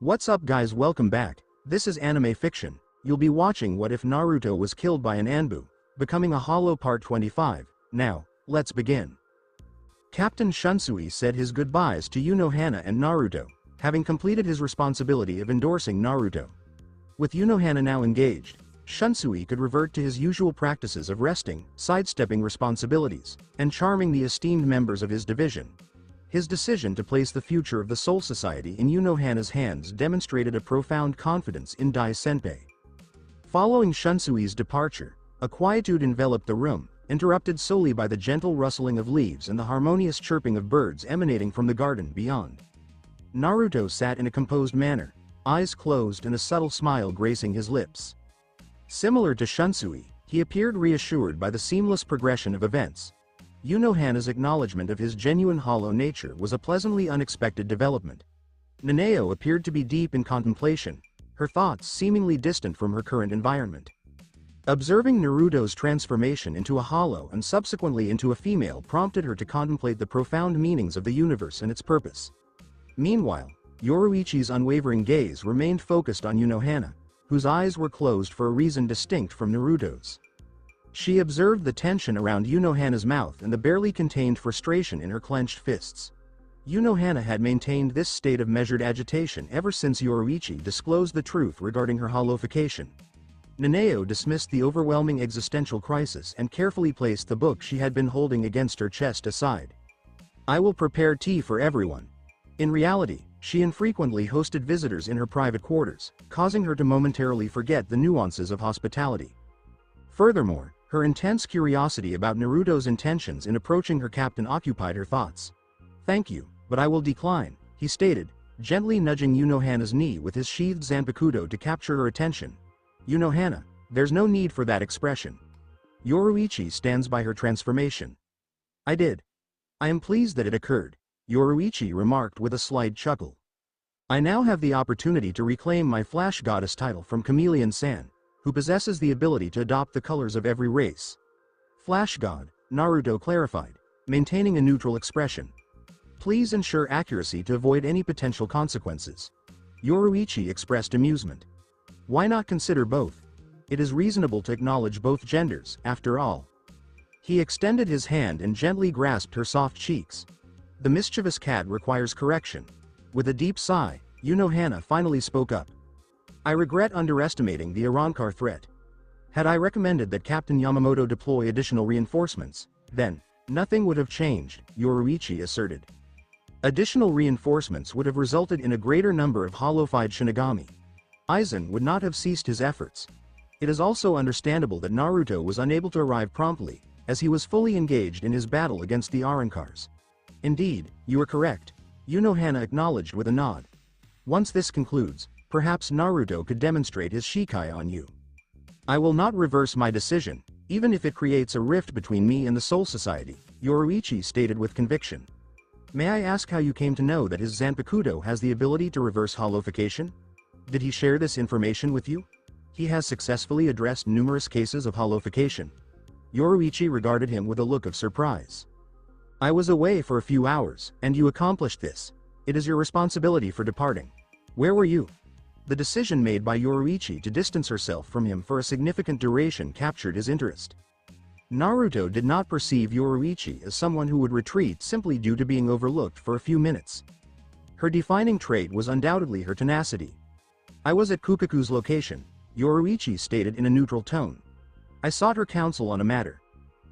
What's up guys, welcome back. This is anime fiction. You'll be watching What If Naruto Was Killed by an Anbu, Becoming a Hollow Part 25. Now, let's begin. Captain Shunsui said his goodbyes to Unohana and Naruto, having completed his responsibility of endorsing Naruto. With Unohana now engaged, Shunsui could revert to his usual practices of resting, sidestepping responsibilities, and charming the esteemed members of his division. His decision to place the future of the Soul Society in Unohana's hands demonstrated a profound confidence in Dai Senpai. Following Shunsui's departure, a quietude enveloped the room, interrupted solely by the gentle rustling of leaves and the harmonious chirping of birds emanating from the garden beyond. Naruto sat in a composed manner, eyes closed and a subtle smile gracing his lips. Similar to Shunsui, he appeared reassured by the seamless progression of events. Unohana's acknowledgement of his genuine hollow nature was a pleasantly unexpected development. Nanao appeared to be deep in contemplation, her thoughts seemingly distant from her current environment. Observing Naruto's transformation into a hollow and subsequently into a female prompted her to contemplate the profound meanings of the universe and its purpose. Meanwhile, Yoruichi's unwavering gaze remained focused on Unohana, whose eyes were closed for a reason distinct from Naruto's. She observed the tension around Unohana's mouth and the barely contained frustration in her clenched fists. Unohana had maintained this state of measured agitation ever since Yoruichi disclosed the truth regarding her hollowification. Nanao dismissed the overwhelming existential crisis and carefully placed the book she had been holding against her chest aside. "I will prepare tea for everyone." In reality, she infrequently hosted visitors in her private quarters, causing her to momentarily forget the nuances of hospitality. Furthermore, her intense curiosity about Naruto's intentions in approaching her captain occupied her thoughts. "Thank you, but I will decline," he stated, gently nudging Unohana's knee with his sheathed zanpakuto to capture her attention. "Unohana, there's no need for that expression. Yoruichi stands by her transformation." "I did. I am pleased that it occurred," Yoruichi remarked with a slight chuckle. "I now have the opportunity to reclaim my Flash Goddess title from Chameleon-san, who possesses the ability to adopt the colors of every race." "Flash God," Naruto clarified, maintaining a neutral expression. "Please ensure accuracy to avoid any potential consequences." Yoruichi expressed amusement. "Why not consider both? It is reasonable to acknowledge both genders, after all." He extended his hand and gently grasped her soft cheeks. "The mischievous cat requires correction." With a deep sigh, Unohana finally spoke up. "I regret underestimating the Arrancar threat. Had I recommended that Captain Yamamoto deploy additional reinforcements, then nothing would have changed," Yoruichi asserted. "Additional reinforcements would have resulted in a greater number of hollowified Shinigami. Aizen would not have ceased his efforts. It is also understandable that Naruto was unable to arrive promptly, as he was fully engaged in his battle against the Arrancars." "Indeed, you are correct," Unohana acknowledged with a nod. "Once this concludes, perhaps Naruto could demonstrate his Shikai on you." "I will not reverse my decision, even if it creates a rift between me and the Soul Society," Yoruichi stated with conviction. "May I ask how you came to know that his Zanpakuto has the ability to reverse hollowification? Did he share this information with you? He has successfully addressed numerous cases of hollowification." Yoruichi regarded him with a look of surprise. "I was away for a few hours, and you accomplished this. It is your responsibility for departing. Where were you?" The decision made by Yoruichi to distance herself from him for a significant duration captured his interest. Naruto did not perceive Yoruichi as someone who would retreat simply due to being overlooked for a few minutes. Her defining trait was undoubtedly her tenacity. "I was at Kukaku's location," Yoruichi stated in a neutral tone. "I sought her counsel on a matter."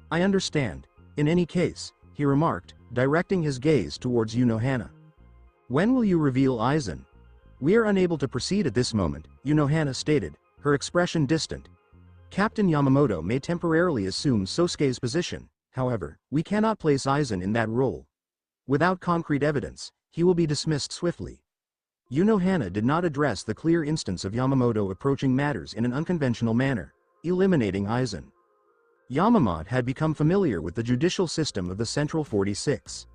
"I understand. In any case," he remarked, directing his gaze towards Unohana. "When will you reveal Aizen?" "We are unable to proceed at this moment," Unohana stated, her expression distant. "Captain Yamamoto may temporarily assume Sosuke's position, however, we cannot place Aizen in that role. Without concrete evidence, he will be dismissed swiftly." Unohana did not address the clear instance of Yamamoto approaching matters in an unconventional manner, eliminating Aizen. Yamamoto had become familiar with the judicial system of the Central 46.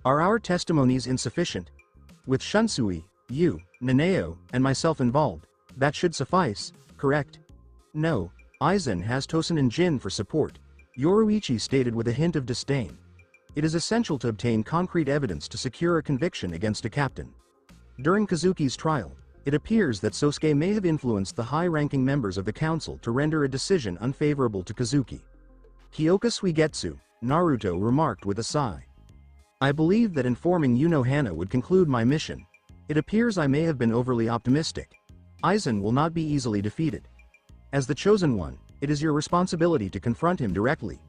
"Are our testimonies insufficient? With Shunsui, you, Nanao, and myself involved, that should suffice, correct?" "No, Aizen has Tosen and Jin for support," Yoruichi stated with a hint of disdain. "It is essential to obtain concrete evidence to secure a conviction against a captain. During Kazuki's trial, It appears that Sosuke may have influenced the high-ranking members of the council to render a decision unfavorable to Kazuki. Kyoka Suigetsu, Naruto remarked with a sigh. I believe that informing Hana would conclude my mission. It appears I may have been overly optimistic. Aizen will not be easily defeated. As the chosen one, it is your responsibility to confront him directly.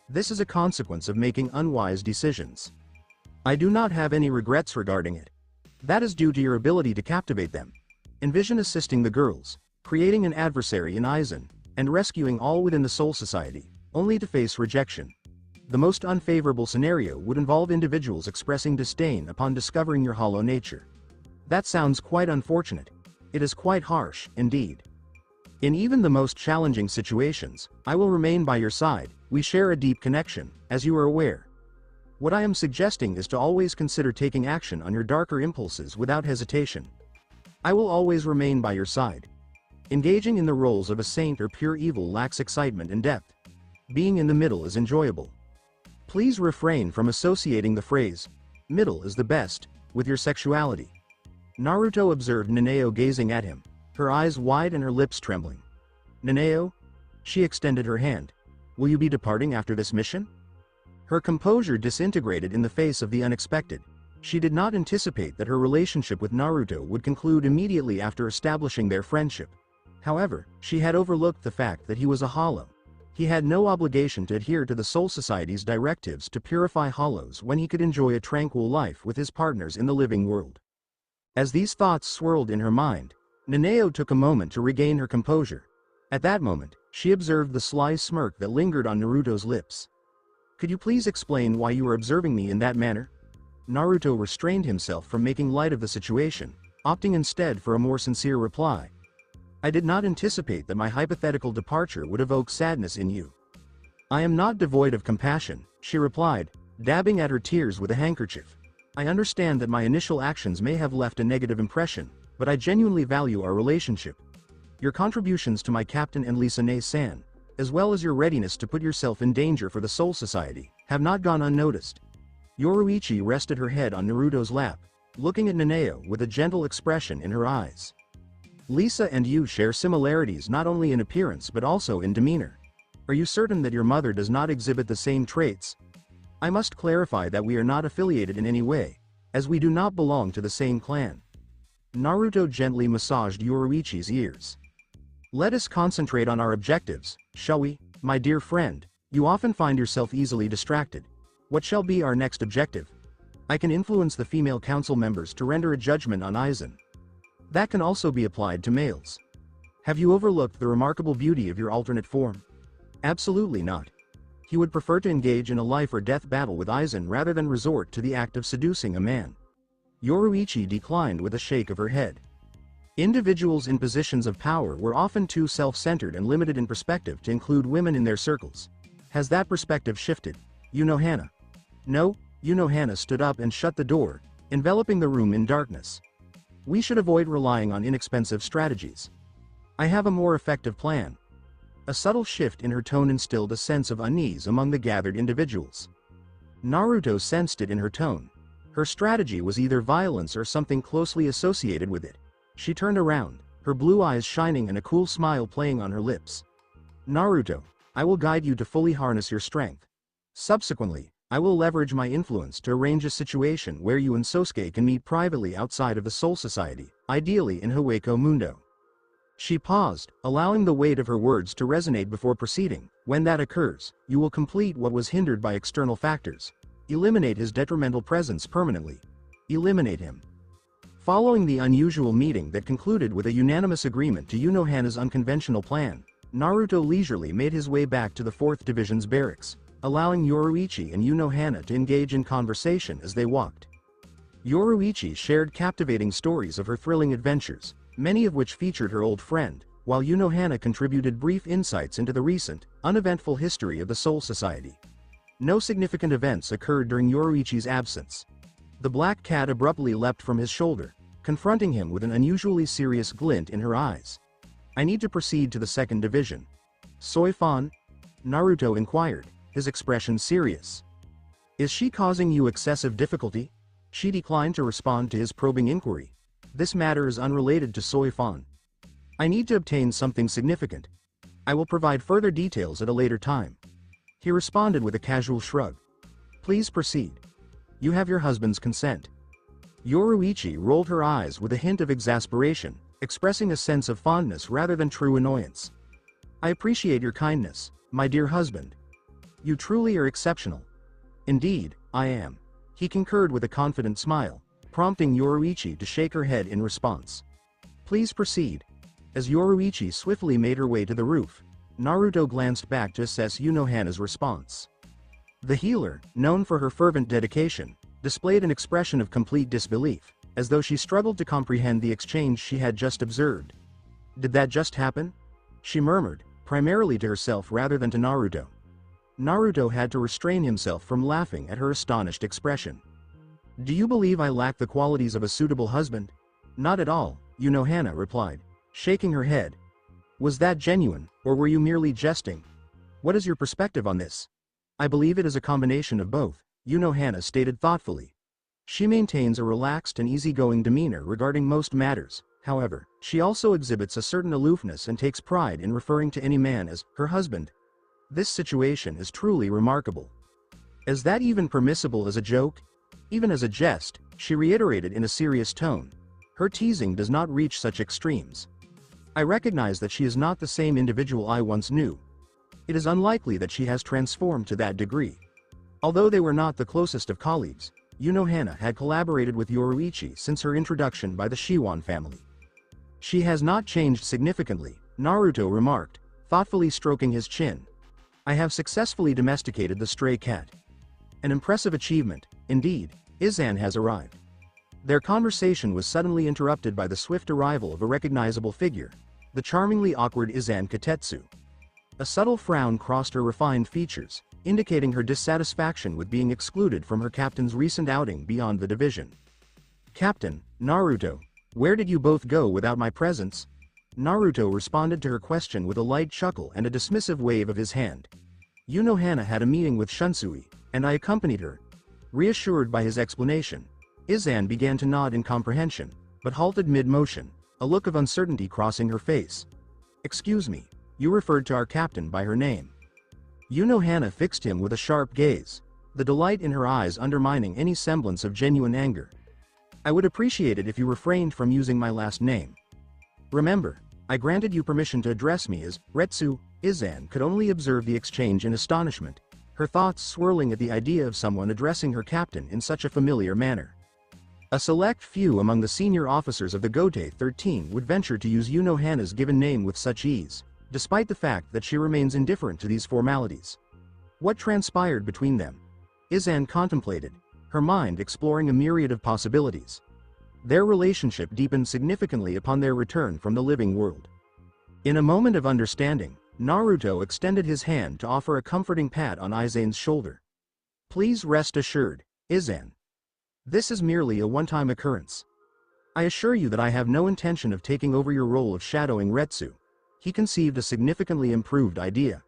This is a consequence of making unwise decisions. I do not have any regrets regarding it. That is due to your ability to captivate them. Envision assisting the girls, creating an adversary in Aizen, and rescuing all within the Soul Society, only to face rejection. The most unfavorable scenario would involve individuals expressing disdain upon discovering your hollow nature. That sounds quite unfortunate. It is quite harsh, indeed. In even the most challenging situations, I will remain by your side. We share a deep connection, as you are aware. What I am suggesting is to always consider taking action on your darker impulses without hesitation. I will always remain by your side. Engaging in the roles of a saint or pure evil lacks excitement and depth. Being in the middle is enjoyable. Please refrain from associating the phrase, middle is the best, with your sexuality. Naruto observed Nanao gazing at him, her eyes wide and her lips trembling. Nanao? She extended her hand. Will you be departing after this mission? Her composure disintegrated in the face of the unexpected. She did not anticipate that her relationship with Naruto would conclude immediately after establishing their friendship. However, she had overlooked the fact that he was a hollow. He had no obligation to adhere to the Soul Society's directives to purify hollows when he could enjoy a tranquil life with his partners in the living world. As these thoughts swirled in her mind, Nanao took a moment to regain her composure. At that moment, she observed the sly smirk that lingered on Naruto's lips. Could you please explain why you are observing me in that manner? Naruto restrained himself from making light of the situation, opting instead for a more sincere reply. I did not anticipate that my hypothetical departure would evoke sadness in you. I am not devoid of compassion, she replied, dabbing at her tears with a handkerchief. I understand that my initial actions may have left a negative impression, but I genuinely value our relationship. Your contributions to my captain and Lisa-san, as well as your readiness to put yourself in danger for the Soul Society, have not gone unnoticed. Yoruichi rested her head on Naruto's lap, looking at Nanao with a gentle expression in her eyes. Lisa and you share similarities not only in appearance but also in demeanor. Are you certain that your mother does not exhibit the same traits? I must clarify that we are not affiliated in any way, as we do not belong to the same clan. Naruto gently massaged Yoruichi's ears. Let us concentrate on our objectives, shall we, my dear friend? You often find yourself easily distracted. What shall be our next objective? I can influence the female council members to render a judgment on Aizen. That can also be applied to males. Have you overlooked the remarkable beauty of your alternate form? Absolutely not. He would prefer to engage in a life or death battle with Aizen rather than resort to the act of seducing a man. Yoruichi declined with a shake of her head. Individuals in positions of power were often too self-centered and limited in perspective to include women in their circles. Has that perspective shifted, Hana? No, Hana stood up and shut the door, enveloping the room in darkness. We should avoid relying on inexpensive strategies. I have a more effective plan. A subtle shift in her tone instilled a sense of unease among the gathered individuals. Naruto sensed it in her tone. Her strategy was either violence or something closely associated with it. She turned around, her blue eyes shining and a cool smile playing on her lips. Naruto, I will guide you to fully harness your strength. Subsequently, I will leverage my influence to arrange a situation where you and Sosuke can meet privately outside of the Soul Society, ideally in Hueco Mundo. She paused, allowing the weight of her words to resonate before proceeding. When that occurs, you will complete what was hindered by external factors. Eliminate his detrimental presence permanently. Eliminate him. Following the unusual meeting that concluded with a unanimous agreement to Hana's unconventional plan, Naruto leisurely made his way back to the 4th Division's barracks, allowing Yoruichi and Hana to engage in conversation as they walked. Yoruichi shared captivating stories of her thrilling adventures, many of which featured her old friend, while Hana contributed brief insights into the recent, uneventful history of the Soul Society. No significant events occurred during Yoruichi's absence. The black cat abruptly leapt from his shoulder, confronting him with an unusually serious glint in her eyes. I need to proceed to the 2nd Division. Soifan? Naruto inquired, his expression serious. Is she causing you excessive difficulty? She declined to respond to his probing inquiry. This matter is unrelated to Soy Fan. I need to obtain something significant. I will provide further details at a later time. He responded with a casual shrug. Please proceed. You have your husband's consent. Yoruichi rolled her eyes with a hint of exasperation, expressing a sense of fondness rather than true annoyance. I appreciate your kindness, my dear husband. You truly are exceptional. Indeed, I am. He concurred with a confident smile, prompting Yoruichi to shake her head in response. Please proceed. As Yoruichi swiftly made her way to the roof, Naruto glanced back to assess Yunohana's response. The healer, known for her fervent dedication, displayed an expression of complete disbelief, as though she struggled to comprehend the exchange she had just observed. Did that just happen? She murmured, primarily to herself rather than to Naruto. Naruto had to restrain himself from laughing at her astonished expression. Do you believe I lack the qualities of a suitable husband? Not at all, Yunohana replied, shaking her head. Was that genuine, or were you merely jesting? What is your perspective on this? I believe it is a combination of both, Yunohana stated thoughtfully. She maintains a relaxed and easygoing demeanor regarding most matters, however, she also exhibits a certain aloofness and takes pride in referring to any man as her husband. This situation is truly remarkable. Is that even permissible as a joke? Even as a jest, she reiterated in a serious tone. Her teasing does not reach such extremes. I recognize that she is not the same individual I once knew. It is unlikely that she has transformed to that degree. Although they were not the closest of colleagues, Yunohana had collaborated with Yoruichi since her introduction by the Shiwan family. She has not changed significantly, Naruto remarked, thoughtfully stroking his chin. I have successfully domesticated the stray cat. An impressive achievement, indeed. Izan has arrived. Their conversation was suddenly interrupted by the swift arrival of a recognizable figure, the charmingly awkward Izan Katetsu. A subtle frown crossed her refined features, indicating her dissatisfaction with being excluded from her captain's recent outing beyond the division. Captain, Naruto, where did you both go without my presence? Naruto responded to her question with a light chuckle and a dismissive wave of his hand. Yunohana had a meeting with Shunsui, and I accompanied her. Reassured by his explanation, Izan began to nod in comprehension, but halted mid-motion, a look of uncertainty crossing her face. Excuse me, you referred to our captain by her name. Yunohana fixed him with a sharp gaze, the delight in her eyes undermining any semblance of genuine anger. I would appreciate it if you refrained from using my last name. Remember, I granted you permission to address me as Retsu. Izan could only observe the exchange in astonishment, her thoughts swirling at the idea of someone addressing her captain in such a familiar manner. A select few among the senior officers of the Gote 13 would venture to use Yunohana's given name with such ease, despite the fact that she remains indifferent to these formalities. What transpired between them? Izan contemplated, her mind exploring a myriad of possibilities. Their relationship deepened significantly upon their return from the living world. In a moment of understanding, Naruto extended his hand to offer a comforting pat on Izan's shoulder. Please rest assured, Izan. This is merely a one-time occurrence. I assure you that I have no intention of taking over your role of shadowing Retsu. He conceived a significantly improved idea.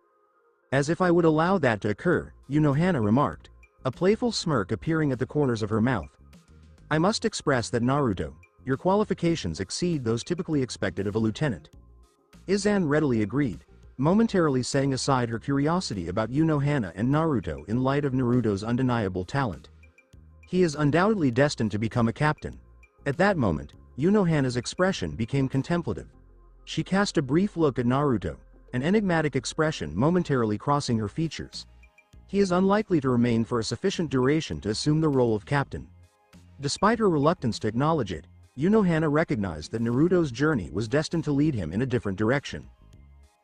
As if I would allow that to occur, Yunohana remarked, a playful smirk appearing at the corners of her mouth. I must express that Naruto, your qualifications exceed those typically expected of a lieutenant. Izan readily agreed, momentarily setting aside her curiosity about Yunohana and Naruto in light of Naruto's undeniable talent. He is undoubtedly destined to become a captain. At that moment, Yunohana's expression became contemplative. She cast a brief look at Naruto, an enigmatic expression momentarily crossing her features. He is unlikely to remain for a sufficient duration to assume the role of captain. Despite her reluctance to acknowledge it, Yunohana recognized that Naruto's journey was destined to lead him in a different direction.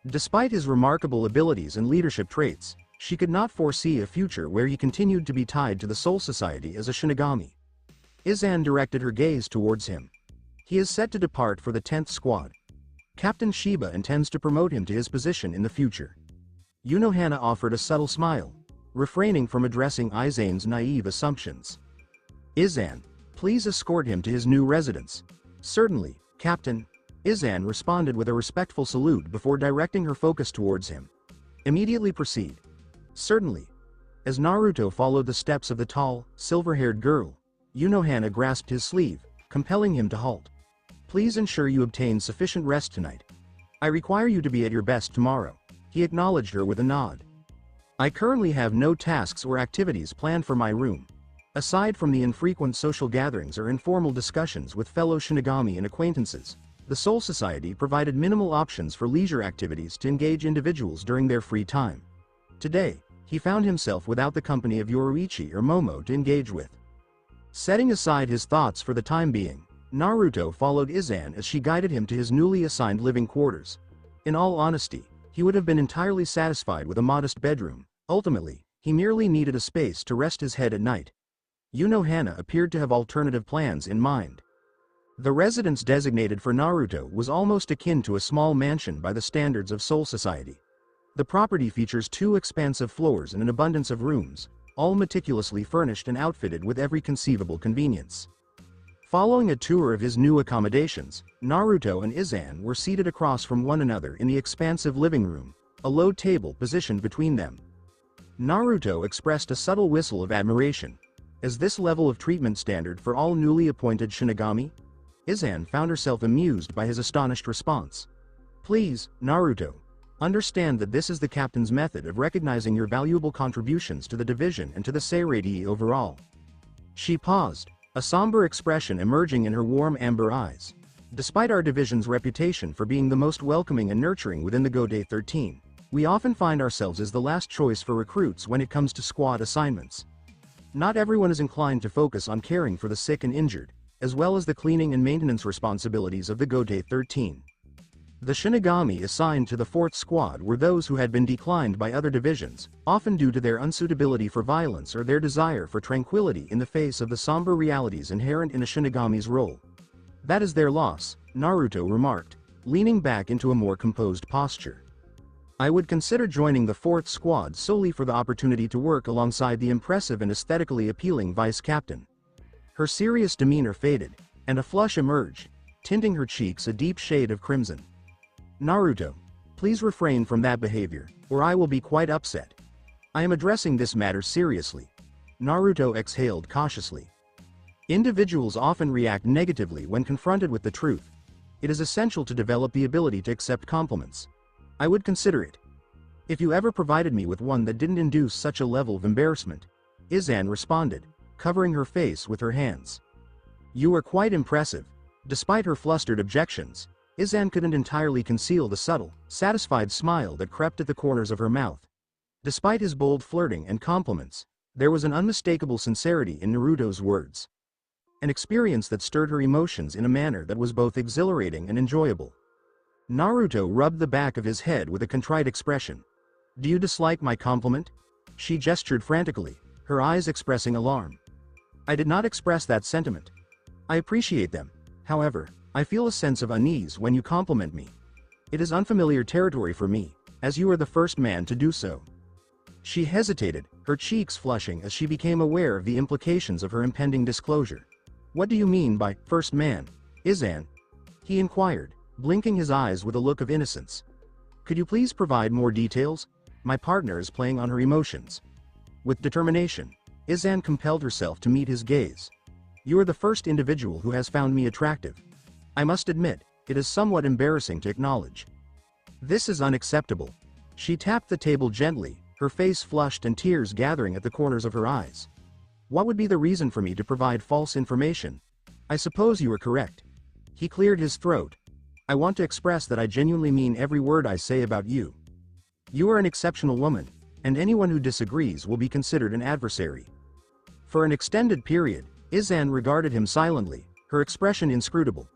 Despite his remarkable abilities and leadership traits, she could not foresee a future where he continued to be tied to the Soul Society as a Shinigami. Izan directed her gaze towards him. He is set to depart for the 10th Squad. Captain Shiba intends to promote him to his position in the future. Yunohana offered a subtle smile, refraining from addressing Izan's naive assumptions. Izan, please escort him to his new residence. Certainly, Captain. Izan responded with a respectful salute before directing her focus towards him. Immediately proceed. Certainly. As Naruto followed the steps of the tall, silver-haired girl, Yunohana grasped his sleeve, compelling him to halt. Please ensure you obtain sufficient rest tonight. I require you to be at your best tomorrow. He acknowledged her with a nod. I currently have no tasks or activities planned for my room. Aside from the infrequent social gatherings or informal discussions with fellow Shinigami and acquaintances, the Soul Society provided minimal options for leisure activities to engage individuals during their free time. Today, he found himself without the company of Yoruichi or Momo to engage with. Setting aside his thoughts for the time being, Naruto followed Izan as she guided him to his newly assigned living quarters. In all honesty, he would have been entirely satisfied with a modest bedroom. Ultimately, he merely needed a space to rest his head at night. Hana appeared to have alternative plans in mind. The residence designated for Naruto was almost akin to a small mansion by the standards of Soul Society. The property features 2 expansive floors and an abundance of rooms, all meticulously furnished and outfitted with every conceivable convenience. Following a tour of his new accommodations, Naruto and Izan were seated across from one another in the expansive living room, a low table positioned between them. Naruto expressed a subtle whistle of admiration. Is this level of treatment standard for all newly appointed Shinigami? Izan found herself amused by his astonished response. Please, Naruto, understand that this is the captain's method of recognizing your valuable contributions to the division and to the Seirei overall. She paused, a somber expression emerging in her warm amber eyes. Despite our division's reputation for being the most welcoming and nurturing within the Godai 13, we often find ourselves as the last choice for recruits when it comes to squad assignments. Not everyone is inclined to focus on caring for the sick and injured, as well as the cleaning and maintenance responsibilities of the Godai 13. The Shinigami assigned to the 4th squad were those who had been declined by other divisions, often due to their unsuitability for violence or their desire for tranquility in the face of the somber realities inherent in a Shinigami's role. That is their loss, Naruto remarked, leaning back into a more composed posture. I would consider joining the 4th squad solely for the opportunity to work alongside the impressive and aesthetically appealing vice captain. Her serious demeanor faded, and a flush emerged, tinting her cheeks a deep shade of crimson. Naruto, please refrain from that behavior, or I will be quite upset. I am addressing this matter seriously. Naruto exhaled cautiously. Individuals often react negatively when confronted with the truth. It is essential to develop the ability to accept compliments. I would consider it. If you ever provided me with one that didn't induce such a level of embarrassment, Izan responded, covering her face with her hands. You are quite impressive. Despite her flustered objections, Izan couldn't entirely conceal the subtle, satisfied smile that crept at the corners of her mouth. Despite his bold flirting and compliments, there was an unmistakable sincerity in Naruto's words. An experience that stirred her emotions in a manner that was both exhilarating and enjoyable. Naruto rubbed the back of his head with a contrite expression. Do you dislike my compliment? She gestured frantically, her eyes expressing alarm. I did not express that sentiment. I appreciate them. However, I feel a sense of unease when you compliment me. It is unfamiliar territory for me, as you are the first man to do so. She hesitated, her cheeks flushing as she became aware of the implications of her impending disclosure. What do you mean by first man, Izan? He inquired, blinking his eyes with a look of innocence. Could you please provide more details? My partner is playing on her emotions. With determination, Izan compelled herself to meet his gaze. You are the first individual who has found me attractive. I must admit, it is somewhat embarrassing to acknowledge. This is unacceptable. She tapped the table gently, her face flushed and tears gathering at the corners of her eyes. What would be the reason for me to provide false information? I suppose you are correct. He cleared his throat. I want to express that I genuinely mean every word I say about you. You are an exceptional woman, and anyone who disagrees will be considered an adversary. For an extended period, Izan regarded him silently, her expression inscrutable.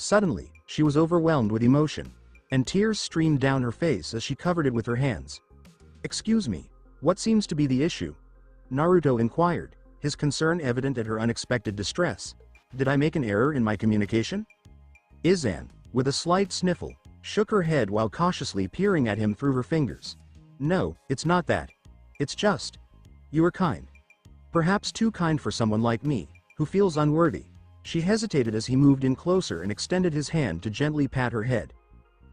Suddenly, she was overwhelmed with emotion, and tears streamed down her face as she covered it with her hands. Excuse me, what seems to be the issue? Naruto inquired, his concern evident at her unexpected distress. Did I make an error in my communication? Izan, with a slight sniffle, shook her head while cautiously peering at him through her fingers. No, it's not that. It's just. You are kind. Perhaps too kind for someone like me, who feels unworthy. She hesitated as he moved in closer and extended his hand to gently pat her head.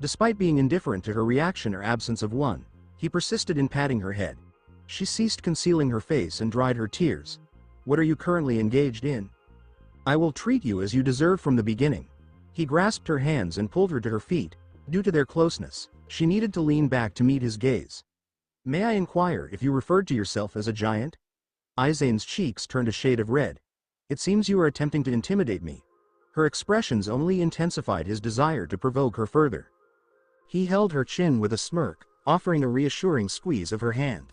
Despite being indifferent to her reaction or absence of one, he persisted in patting her head. She ceased concealing her face and dried her tears. What are you currently engaged in? I will treat you as you deserve from the beginning. He grasped her hands and pulled her to her feet. Due to their closeness, she needed to lean back to meet his gaze. "May I inquire if you referred to yourself as a giant?" Aizane's cheeks turned a shade of red. "It seems you are attempting to intimidate me." Her expressions only intensified his desire to provoke her further. He held her chin with a smirk, offering a reassuring squeeze of her hand.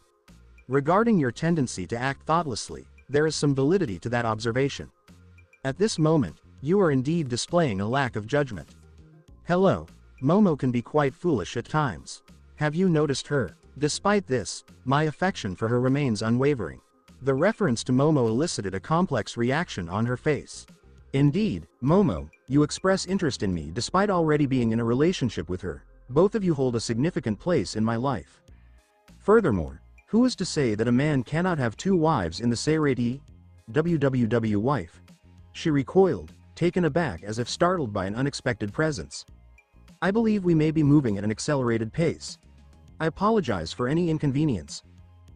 "Regarding your tendency to act thoughtlessly, there is some validity to that observation. At this moment, you are indeed displaying a lack of judgment. Hello, Momo can be quite foolish at times. Have you noticed her? Despite this, my affection for her remains unwavering." The reference to Momo elicited a complex reaction on her face. "Indeed, Momo, you express interest in me despite already being in a relationship with her. Both of you hold a significant place in my life. Furthermore, who is to say that a man cannot have two wives in the Seirei www wife?" She recoiled, taken aback as if startled by an unexpected presence. "I believe we may be moving at an accelerated pace. I apologize for any inconvenience.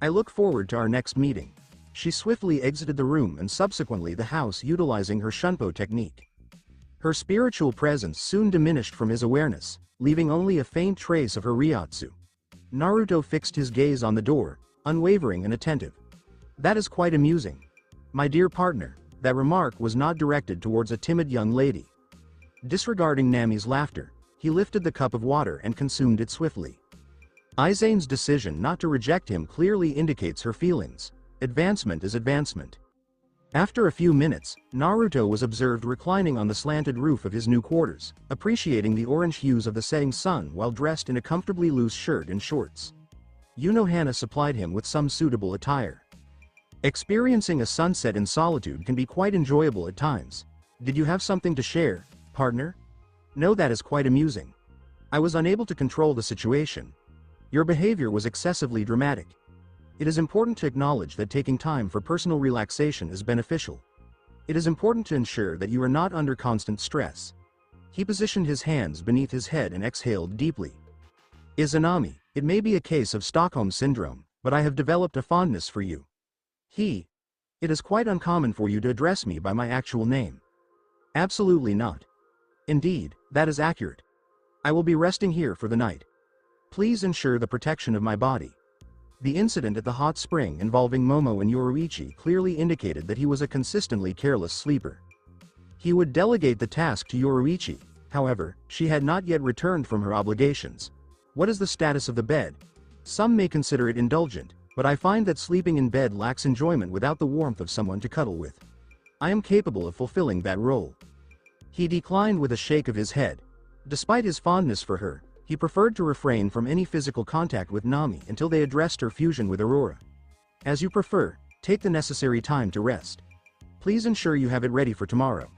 I look forward to our next meeting." She swiftly exited the room and subsequently the house, utilizing her Shunpo technique. Her spiritual presence soon diminished from his awareness, leaving only a faint trace of her Ryotsu. Naruto fixed his gaze on the door, unwavering and attentive. "That is quite amusing. My dear partner." That remark was not directed towards a timid young lady. Disregarding Nami's laughter, he lifted the cup of water and consumed it swiftly. Aizane's decision not to reject him clearly indicates her feelings. Advancement is advancement. After a few minutes, Naruto was observed reclining on the slanted roof of his new quarters, appreciating the orange hues of the setting sun while dressed in a comfortably loose shirt and shorts. Yunohana supplied him with some suitable attire. Experiencing a sunset in solitude can be quite enjoyable at times. "Did you have something to share, partner?" "No, that is quite amusing. I was unable to control the situation. Your behavior was excessively dramatic. It is important to acknowledge that taking time for personal relaxation is beneficial. It is important to ensure that you are not under constant stress." He positioned his hands beneath his head and exhaled deeply. "Izanami, it may be a case of Stockholm Syndrome, but I have developed a fondness for you." It is quite uncommon for you to address me by my actual name." "Absolutely not." "Indeed, that is accurate. I will be resting here for the night. Please ensure the protection of my body." The incident at the hot spring involving Momo and Yoruichi clearly indicated that he was a consistently careless sleeper. He would delegate the task to Yoruichi, however, she had not yet returned from her obligations. "What is the status of the bed? Some may consider it indulgent, but I find that sleeping in bed lacks enjoyment without the warmth of someone to cuddle with. I am capable of fulfilling that role." He declined with a shake of his head. Despite his fondness for her, he preferred to refrain from any physical contact with Nami until they addressed her fusion with Aurora. "As you prefer, take the necessary time to rest. Please ensure you have it ready for tomorrow."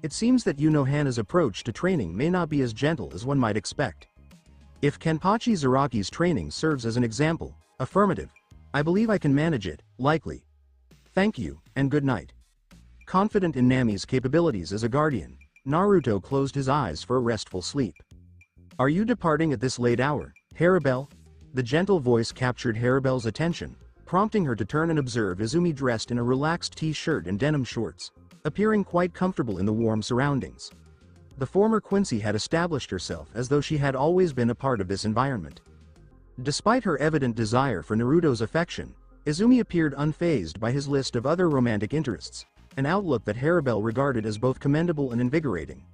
It seems that Yunohana's approach to training may not be as gentle as one might expect. "If Kenpachi Zaraki's training serves as an example, affirmative. I believe I can manage it, likely. Thank you, and good night." Confident in Nami's capabilities as a guardian, Naruto closed his eyes for a restful sleep. "Are you departing at this late hour, Haribel?" The gentle voice captured Haribel's attention, prompting her to turn and observe Izumi dressed in a relaxed t-shirt and denim shorts, appearing quite comfortable in the warm surroundings. The former Quincy had established herself as though she had always been a part of this environment. Despite her evident desire for Naruto's affection, Izumi appeared unfazed by his list of other romantic interests, an outlook that Haribel regarded as both commendable and invigorating.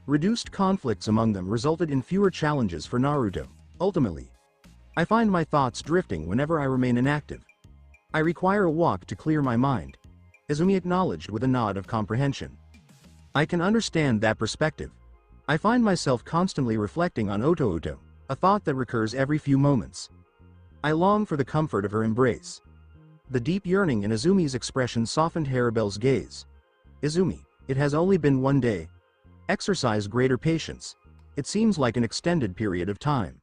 Reduced conflicts among them resulted in fewer challenges for Naruto. Ultimately, "I find my thoughts drifting whenever I remain inactive. I require a walk to clear my mind," Izumi acknowledged with a nod of comprehension. "I can understand that perspective. I find myself constantly reflecting on Oto-Oto, a thought that recurs every few moments. I long for the comfort of her embrace." The deep yearning in Izumi's expression softened Haribel's gaze. "Izumi, it has only been one day. Exercise greater patience. It seems like an extended period of time."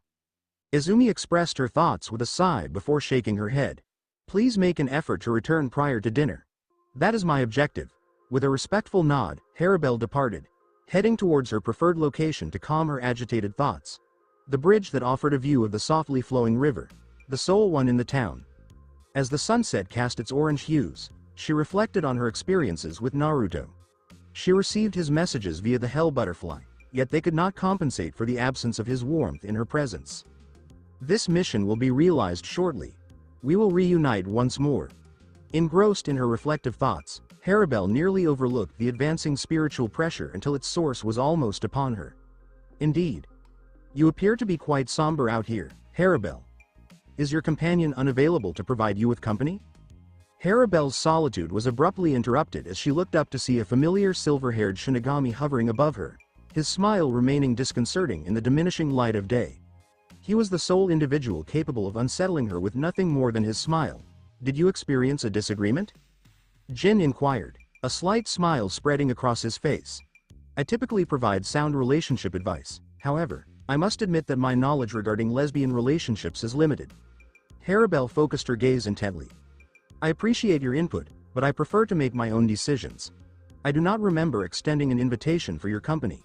Izumi expressed her thoughts with a sigh before shaking her head. "Please make an effort to return prior to dinner. That is my objective." With a respectful nod, Haribel departed, heading towards her preferred location to calm her agitated thoughts. The bridge that offered a view of the softly flowing river, the sole one in the town. As the sunset cast its orange hues, she reflected on her experiences with Naruto. She received his messages via the Hell Butterfly, yet they could not compensate for the absence of his warmth in her presence. This mission will be realized shortly. We will reunite once more. Engrossed in her reflective thoughts, Haribel nearly overlooked the advancing spiritual pressure until its source was almost upon her. Indeed. You appear to be quite somber out here, Haribel. Is your companion unavailable to provide you with company? Haribel's solitude was abruptly interrupted as she looked up to see a familiar silver-haired Shinigami hovering above her, his smile remaining disconcerting in the diminishing light of day. He was the sole individual capable of unsettling her with nothing more than his smile. Did you experience a disagreement? Jin inquired, a slight smile spreading across his face. I typically provide sound relationship advice, however, I must admit that my knowledge regarding lesbian relationships is limited. Haribel focused her gaze intently. I appreciate your input, but I prefer to make my own decisions. I do not remember extending an invitation for your company.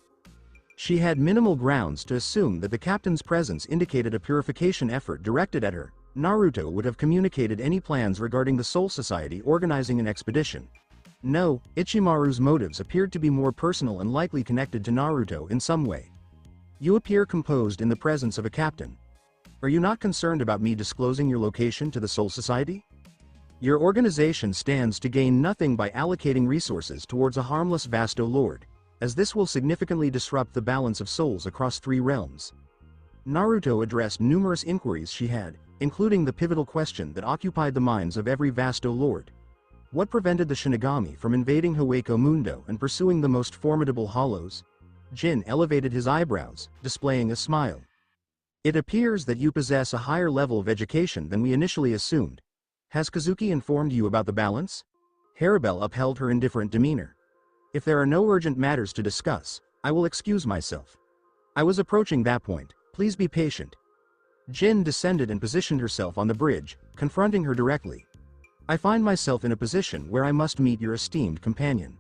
She had minimal grounds to assume that the captain's presence indicated a purification effort directed at her. Naruto would have communicated any plans regarding the Soul Society organizing an expedition. No, Ichimaru's motives appeared to be more personal and likely connected to Naruto in some way. You appear composed in the presence of a captain. Are you not concerned about me disclosing your location to the Soul Society? Your organization stands to gain nothing by allocating resources towards a harmless Vasto Lord, as this will significantly disrupt the balance of souls across 3 realms. Naruto addressed numerous inquiries she had, including the pivotal question that occupied the minds of every Vasto Lord. What prevented the Shinigami from invading Hueco Mundo and pursuing the most formidable hollows? Jin elevated his eyebrows, displaying a smile. It appears that you possess a higher level of education than we initially assumed. Has Kazuki informed you about the balance? Haribel upheld her indifferent demeanor. If there are no urgent matters to discuss, I will excuse myself. I was approaching that point, please be patient. Jin descended and positioned herself on the bridge, confronting her directly. I find myself in a position where I must meet your esteemed companion.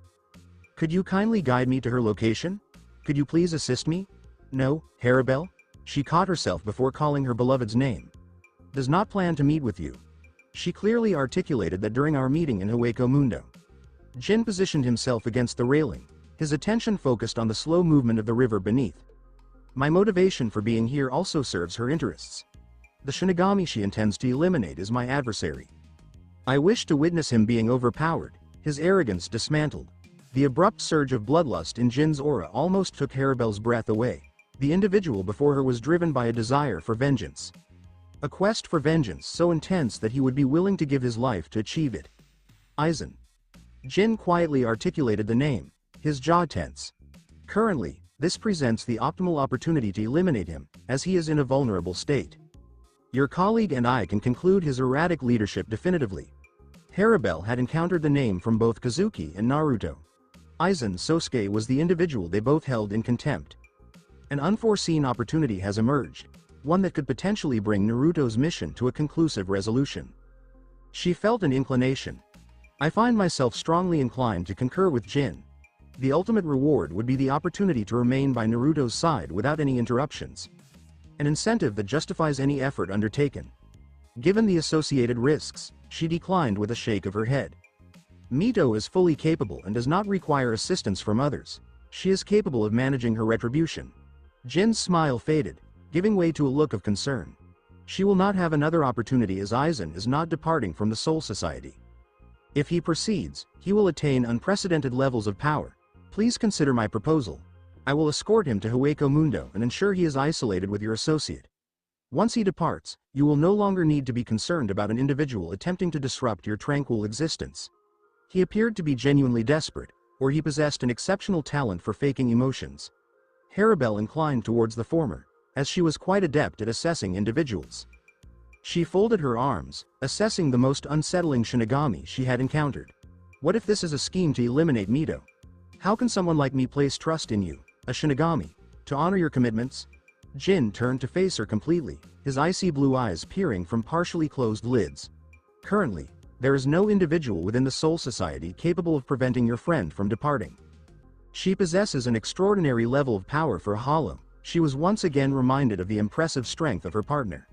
Could you kindly guide me to her location? Could you please assist me? No, Haribel? She caught herself before calling her beloved's name. Does not plan to meet with you. She clearly articulated that during our meeting in Hueco Mundo. Jin positioned himself against the railing, his attention focused on the slow movement of the river beneath. My motivation for being here also serves her interests. The Shinigami she intends to eliminate is my adversary. I wish to witness him being overpowered, his arrogance dismantled. The abrupt surge of bloodlust in Jin's aura almost took Haribel's breath away. The individual before her was driven by a desire for vengeance. A quest for vengeance so intense that he would be willing to give his life to achieve it. Aizen. Jin quietly articulated the name, his jaw tense. Currently, this presents the optimal opportunity to eliminate him, as he is in a vulnerable state. Your colleague and I can conclude his erratic leadership definitively. Haribel had encountered the name from both Kazuki and Naruto. Aizen Sosuke was the individual they both held in contempt. An unforeseen opportunity has emerged, one that could potentially bring Naruto's mission to a conclusive resolution. She felt an inclination. I find myself strongly inclined to concur with Jin. The ultimate reward would be the opportunity to remain by Naruto's side without any interruptions. An incentive that justifies any effort undertaken. Given the associated risks, she declined with a shake of her head. Mito is fully capable and does not require assistance from others. She is capable of managing her retribution. Jin's smile faded, giving way to a look of concern. She will not have another opportunity as Aizen is not departing from the Soul Society. If he proceeds, he will attain unprecedented levels of power. Please consider my proposal. I will escort him to Hueco Mundo and ensure he is isolated with your associate. Once he departs, you will no longer need to be concerned about an individual attempting to disrupt your tranquil existence. He appeared to be genuinely desperate, or he possessed an exceptional talent for faking emotions. Haribel inclined towards the former, as she was quite adept at assessing individuals. She folded her arms, assessing the most unsettling Shinigami she had encountered. What if this is a scheme to eliminate Mito? How can someone like me place trust in you, a Shinigami, to honor your commitments? Jin turned to face her completely, his icy blue eyes peering from partially closed lids. Currently, there is no individual within the Soul Society capable of preventing your friend from departing. She possesses an extraordinary level of power for a hollow. She was once again reminded of the impressive strength of her partner.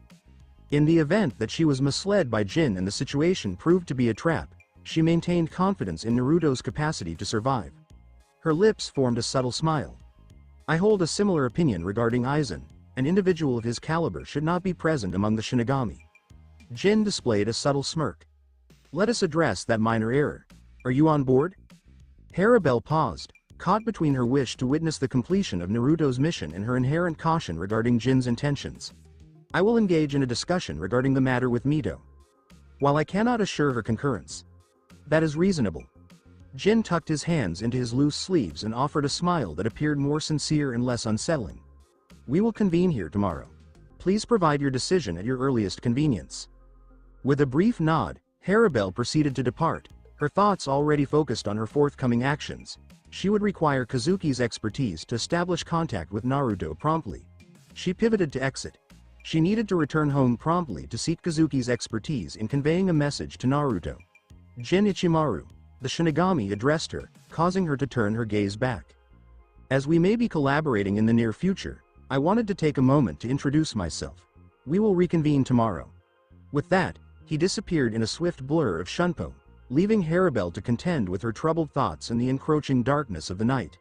In the event that she was misled by Jin and the situation proved to be a trap, she maintained confidence in Naruto's capacity to survive. Her lips formed a subtle smile. I hold a similar opinion regarding Aizen. An individual of his caliber should not be present among the Shinigami. Jin displayed a subtle smirk. Let us address that minor error. Are you on board? Harabelle paused, caught between her wish to witness the completion of Naruto's mission and her inherent caution regarding Jin's intentions. I will engage in a discussion regarding the matter with Mito. While I cannot assure her concurrence. That is reasonable. Jin tucked his hands into his loose sleeves and offered a smile that appeared more sincere and less unsettling. We will convene here tomorrow. Please provide your decision at your earliest convenience. With a brief nod, Harabelle proceeded to depart, her thoughts already focused on her forthcoming actions. She would require Kazuki's expertise to establish contact with Naruto promptly. She pivoted to exit. She needed to return home promptly to seek Kazuki's expertise in conveying a message to Naruto. Jin Ichimaru, the Shinigami addressed her, causing her to turn her gaze back. As we may be collaborating in the near future, I wanted to take a moment to introduce myself. We will reconvene tomorrow. With that, he disappeared in a swift blur of Shunpo, leaving Harabelle to contend with her troubled thoughts in the encroaching darkness of the night.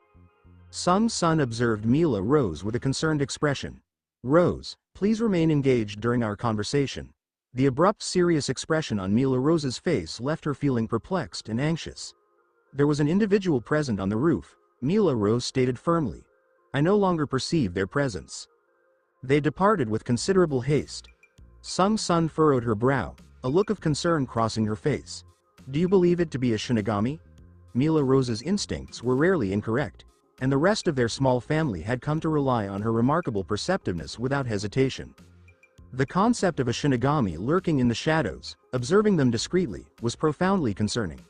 Sung Sun observed Mila Rose with a concerned expression. Rose, please remain engaged during our conversation. The abrupt, serious expression on Mila Rose's face left her feeling perplexed and anxious. There was an individual present on the roof, Mila Rose stated firmly. I no longer perceive their presence. They departed with considerable haste. Sung Sun furrowed her brow, a look of concern crossing her face. Do you believe it to be a Shinigami? Mila Rose's instincts were rarely incorrect, and the rest of their small family had come to rely on her remarkable perceptiveness without hesitation. The concept of a Shinigami lurking in the shadows, observing them discreetly, was profoundly concerning.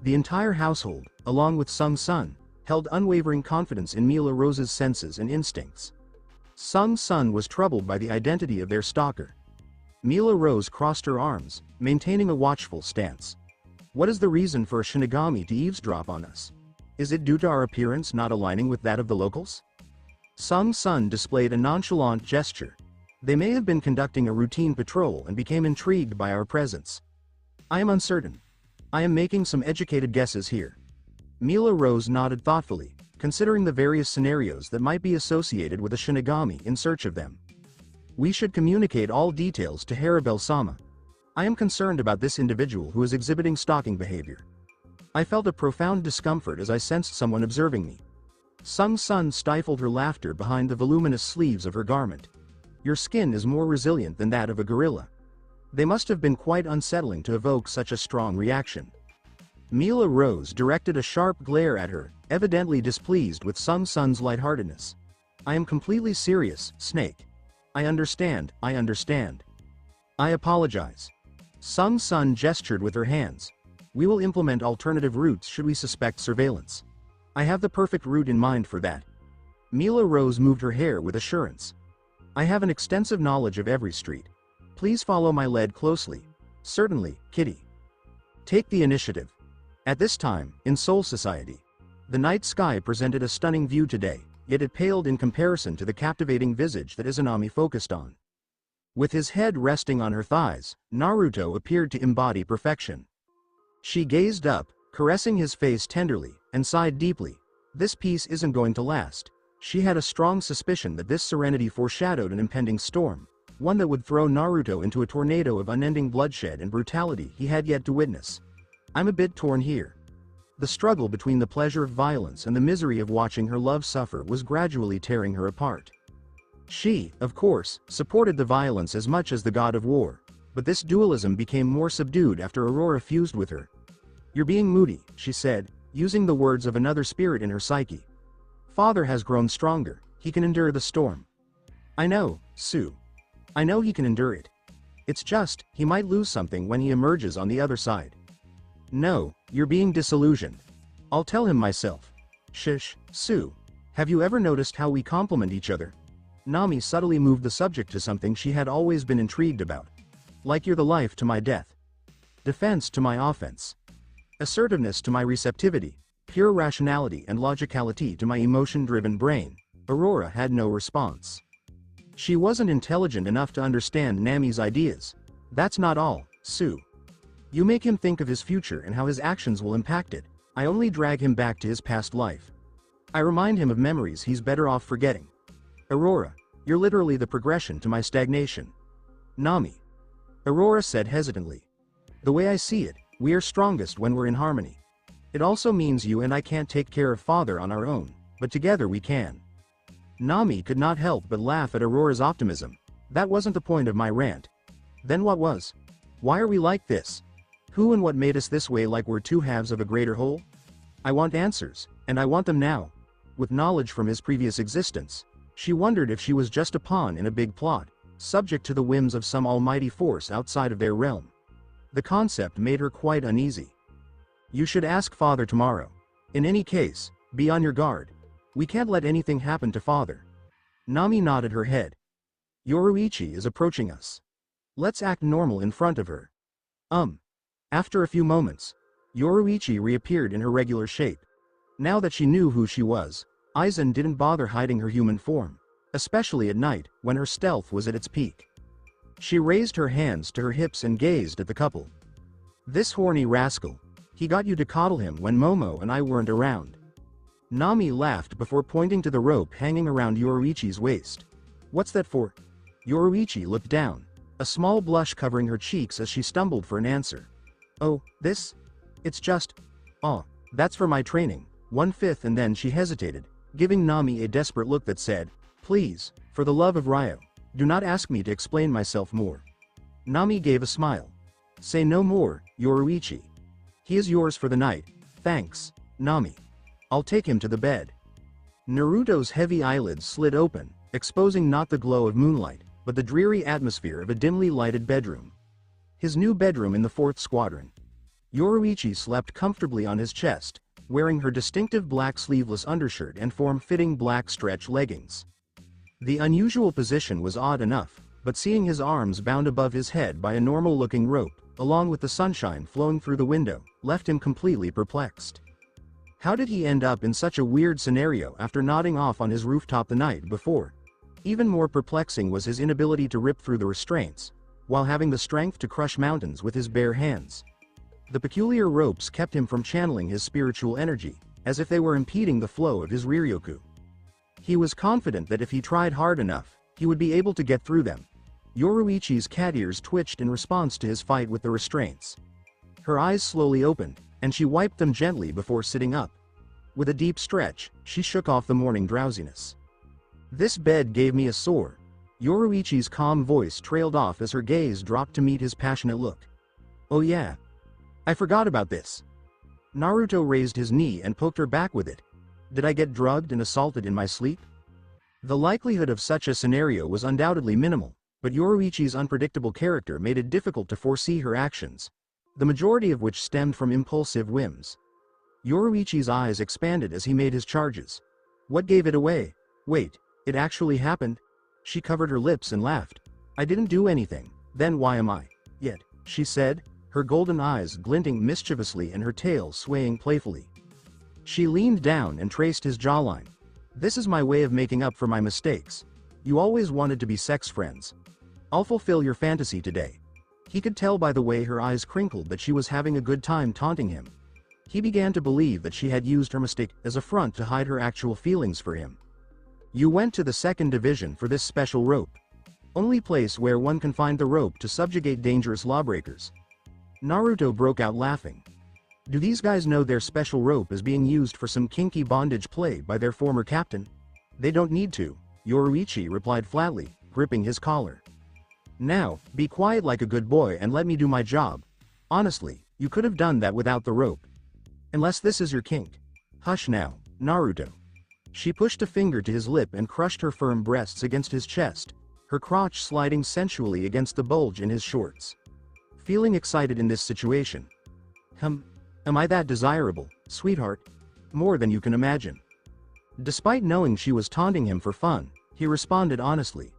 The entire household, along with Sung Sun, held unwavering confidence in Mila Rose's senses and instincts. Sung Sun was troubled by the identity of their stalker. Mila Rose crossed her arms, maintaining a watchful stance. What is the reason for a Shinigami to eavesdrop on us? Is it due to our appearance not aligning with that of the locals? Sung Sun displayed a nonchalant gesture. They may have been conducting a routine patrol and became intrigued by our presence. I am uncertain. I am making some educated guesses here. Mila Rose nodded thoughtfully, considering the various scenarios that might be associated with a Shinigami in search of them. We should communicate all details to Harabelle-sama. I am concerned about this individual who is exhibiting stalking behavior. I felt a profound discomfort as I sensed someone observing me. Sung Sun stifled her laughter behind the voluminous sleeves of her garment. Your skin is more resilient than that of a gorilla. They must have been quite unsettling to evoke such a strong reaction. Mila Rose directed a sharp glare at her, evidently displeased with Sung Sun's lightheartedness. I am completely serious, Snake. I understand. I apologize. Sung Sun gestured with her hands. We will implement alternative routes should we suspect surveillance. I have the perfect route in mind for that. Mila Rose moved her hair with assurance. I have an extensive knowledge of every street. Please follow my lead closely. Certainly, Kitty. Take the initiative. At this time, in Soul Society, the night sky presented a stunning view today, yet it paled in comparison to the captivating visage that Izanami focused on. With his head resting on her thighs, Naruto appeared to embody perfection. She gazed up, caressing his face tenderly, and sighed deeply. This peace isn't going to last. She had a strong suspicion that this serenity foreshadowed an impending storm, one that would throw Naruto into a tornado of unending bloodshed and brutality he had yet to witness. I'm a bit torn here. The struggle between the pleasure of violence and the misery of watching her love suffer was gradually tearing her apart. She, of course, supported the violence as much as the god of war, but this dualism became more subdued after Aurora fused with her. You're being moody, she said, using the words of another spirit in her psyche. Father has grown stronger, he can endure the storm. I know, Sue. I know he can endure it. It's just, he might lose something when he emerges on the other side. No, you're being disillusioned. I'll tell him myself. Shush, Sue. Have you ever noticed how we complement each other? Nami subtly moved the subject to something she had always been intrigued about. Like you're the life to my death. Defense to my offense. Assertiveness to my receptivity. Pure rationality and logicality to my emotion-driven brain. Aurora had no response. She wasn't intelligent enough to understand Nami's ideas. That's not all, Sue. You make him think of his future and how his actions will impact it. I only drag him back to his past life. I remind him of memories he's better off forgetting. Aurora, you're literally the progression to my stagnation. Nami. Aurora said hesitantly. The way I see it, we are strongest when we're in harmony. It also means you and I can't take care of father on our own, but together we can. Nami could not help but laugh at Aurora's optimism. That wasn't the point of my rant. Then what was? Why are we like this? Who and what made us this way, like we're two halves of a greater whole? I want answers, and I want them now. With knowledge from his previous existence, she wondered if she was just a pawn in a big plot, subject to the whims of some almighty force outside of their realm. The concept made her quite uneasy. You should ask father tomorrow. In any case, be on your guard. We can't let anything happen to father. Nami nodded her head. Yoruichi is approaching us. Let's act normal in front of her. After a few moments, Yoruichi reappeared in her regular shape. Now that she knew who she was, Aizen didn't bother hiding her human form, especially at night, when her stealth was at its peak. She raised her hands to her hips and gazed at the couple. This horny rascal. He got you to coddle him when Momo and I weren't around. Nami laughed before pointing to the rope hanging around Yoruichi's waist. What's that for? Yoruichi looked down, a small blush covering her cheeks as she stumbled for an answer. Oh, this? It's just... Oh, that's for my training, 1/5, and then she hesitated, giving Nami a desperate look that said, please, for the love of Ryo, do not ask me to explain myself more. Nami gave a smile. Say no more, Yoruichi. He is yours for the night, thanks, Nami. I'll take him to the bed. Naruto's heavy eyelids slid open, exposing not the glow of moonlight, but the dreary atmosphere of a dimly lighted bedroom. His new bedroom in the 4th Squadron. Yoruichi slept comfortably on his chest, wearing her distinctive black sleeveless undershirt and form-fitting black stretch leggings. The unusual position was odd enough, but seeing his arms bound above his head by a normal-looking rope, along with the sunshine flowing through the window, left him completely perplexed. How did he end up in such a weird scenario after nodding off on his rooftop the night before? Even more perplexing was his inability to rip through the restraints, while having the strength to crush mountains with his bare hands. The peculiar ropes kept him from channeling his spiritual energy, as if they were impeding the flow of his Riryoku. He was confident that if he tried hard enough, he would be able to get through them. Yoruichi's cat ears twitched in response to his fight with the restraints. Her eyes slowly opened, and she wiped them gently before sitting up. With a deep stretch, she shook off the morning drowsiness. This bed gave me a sore. Yoruichi's calm voice trailed off as her gaze dropped to meet his passionate look. Oh yeah. I forgot about this. Naruto raised his knee and poked her back with it. Did I get drugged and assaulted in my sleep? The likelihood of such a scenario was undoubtedly minimal, but Yoruichi's unpredictable character made it difficult to foresee her actions, the majority of which stemmed from impulsive whims. Yoruichi's eyes expanded as he made his charges. What gave it away? Wait, it actually happened? She covered her lips and laughed. I didn't do anything, then why am I? Yet, she said, her golden eyes glinting mischievously and her tail swaying playfully. She leaned down and traced his jawline. This is my way of making up for my mistakes. You always wanted to be sex friends. I'll fulfill your fantasy today. He could tell by the way her eyes crinkled that she was having a good time taunting him. He began to believe that she had used her mistake as a front to hide her actual feelings for him. You went to the 2nd Division for this special rope. Only place where one can find the rope to subjugate dangerous lawbreakers. Naruto broke out laughing. Do these guys know their special rope is being used for some kinky bondage play by their former captain? They don't need to, Yoruichi replied flatly, gripping his collar. Now, be quiet like a good boy and let me do my job. Honestly, you could have done that without the rope. Unless this is your kink. Hush now, Naruto. She pushed a finger to his lip and crushed her firm breasts against his chest, her crotch sliding sensually against the bulge in his shorts. Feeling excited in this situation. Am I that desirable, sweetheart? More than you can imagine. Despite knowing she was taunting him for fun, he responded honestly.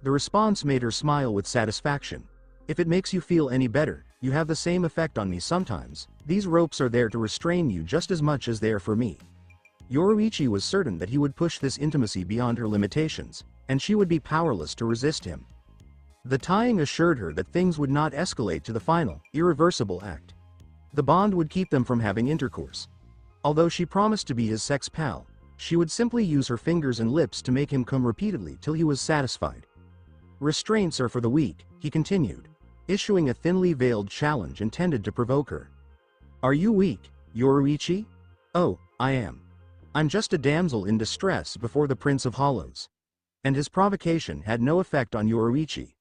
The response made her smile with satisfaction. If it makes you feel any better, you have the same effect on me sometimes. These ropes are there to restrain you just as much as they are for me. Yoruichi was certain that he would push this intimacy beyond her limitations, and she would be powerless to resist him. The tying assured her that things would not escalate to the final, irreversible act. The bond would keep them from having intercourse. Although she promised to be his sex pal, She would simply use her fingers and lips to make him come repeatedly till he was satisfied. Restraints are for the weak, he continued, issuing a thinly veiled challenge intended to provoke her. Are you weak, Yoruichi? Oh, I am. I'm just a damsel in distress before the Prince of Hollows. And his provocation had no effect on Yoruichi.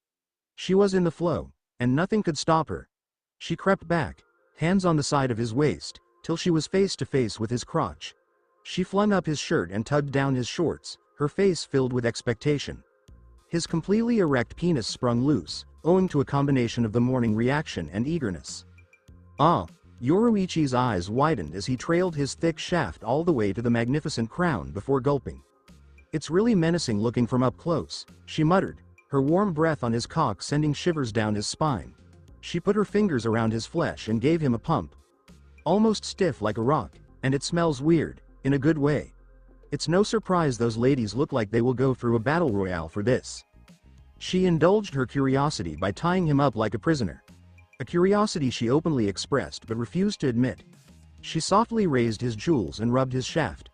She was in the flow, and nothing could stop her. She crept back, hands on the side of his waist, till she was face to face with his crotch. She flung up his shirt and tugged down his shorts, her face filled with expectation. His completely erect penis sprung loose, owing to a combination of the morning reaction and eagerness. Ah! Yoruichi's eyes widened as he trailed his thick shaft all the way to the magnificent crown before gulping. It's really menacing looking from up close, she muttered, her warm breath on his cock sending shivers down his spine. She put her fingers around his flesh and gave him a pump. Almost stiff like a rock, and it smells weird, in a good way. It's no surprise those ladies look like they will go through a battle royale for this. She indulged her curiosity by tying him up like a prisoner. A curiosity she openly expressed but refused to admit. She softly raised his jewels and rubbed his shaft.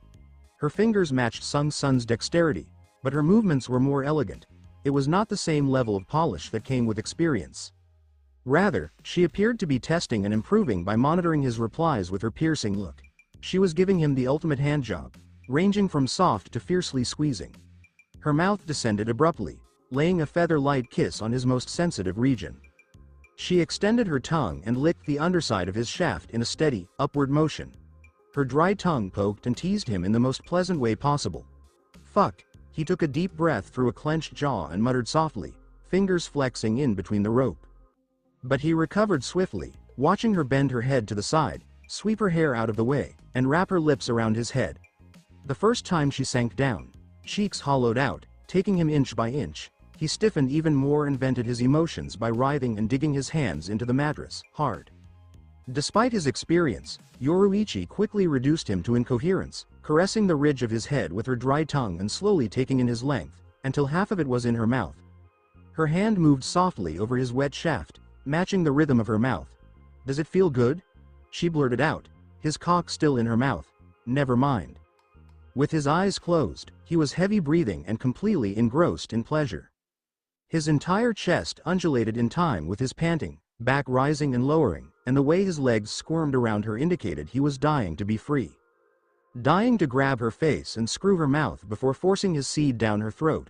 Her fingers matched Sung Sun's dexterity, but her movements were more elegant. It was not the same level of polish that came with experience. Rather, she appeared to be testing and improving by monitoring his replies with her piercing look. She was giving him the ultimate handjob, ranging from soft to fiercely squeezing. Her mouth descended abruptly, laying a feather-light kiss on his most sensitive region. She extended her tongue and licked the underside of his shaft in a steady, upward motion. Her dry tongue poked and teased him in the most pleasant way possible. Fuck. He took a deep breath through a clenched jaw and muttered softly, fingers flexing in between the rope. But he recovered swiftly, watching her bend her head to the side, sweep her hair out of the way, and wrap her lips around his head. The first time she sank down, cheeks hollowed out, taking him inch by inch, he stiffened even more and vented his emotions by writhing and digging his hands into the mattress, hard. Despite his experience, Yoruichi quickly reduced him to incoherence, caressing the ridge of his head with her dry tongue and slowly taking in his length, until half of it was in her mouth. Her hand moved softly over his wet shaft, matching the rhythm of her mouth. Does it feel good? She blurted out, his cock still in her mouth. Never mind. With his eyes closed, he was heavy breathing and completely engrossed in pleasure. His entire chest undulated in time with his panting, back rising and lowering, and the way his legs squirmed around her indicated he was dying to be free. Dying to grab her face and screw her mouth before forcing his seed down her throat.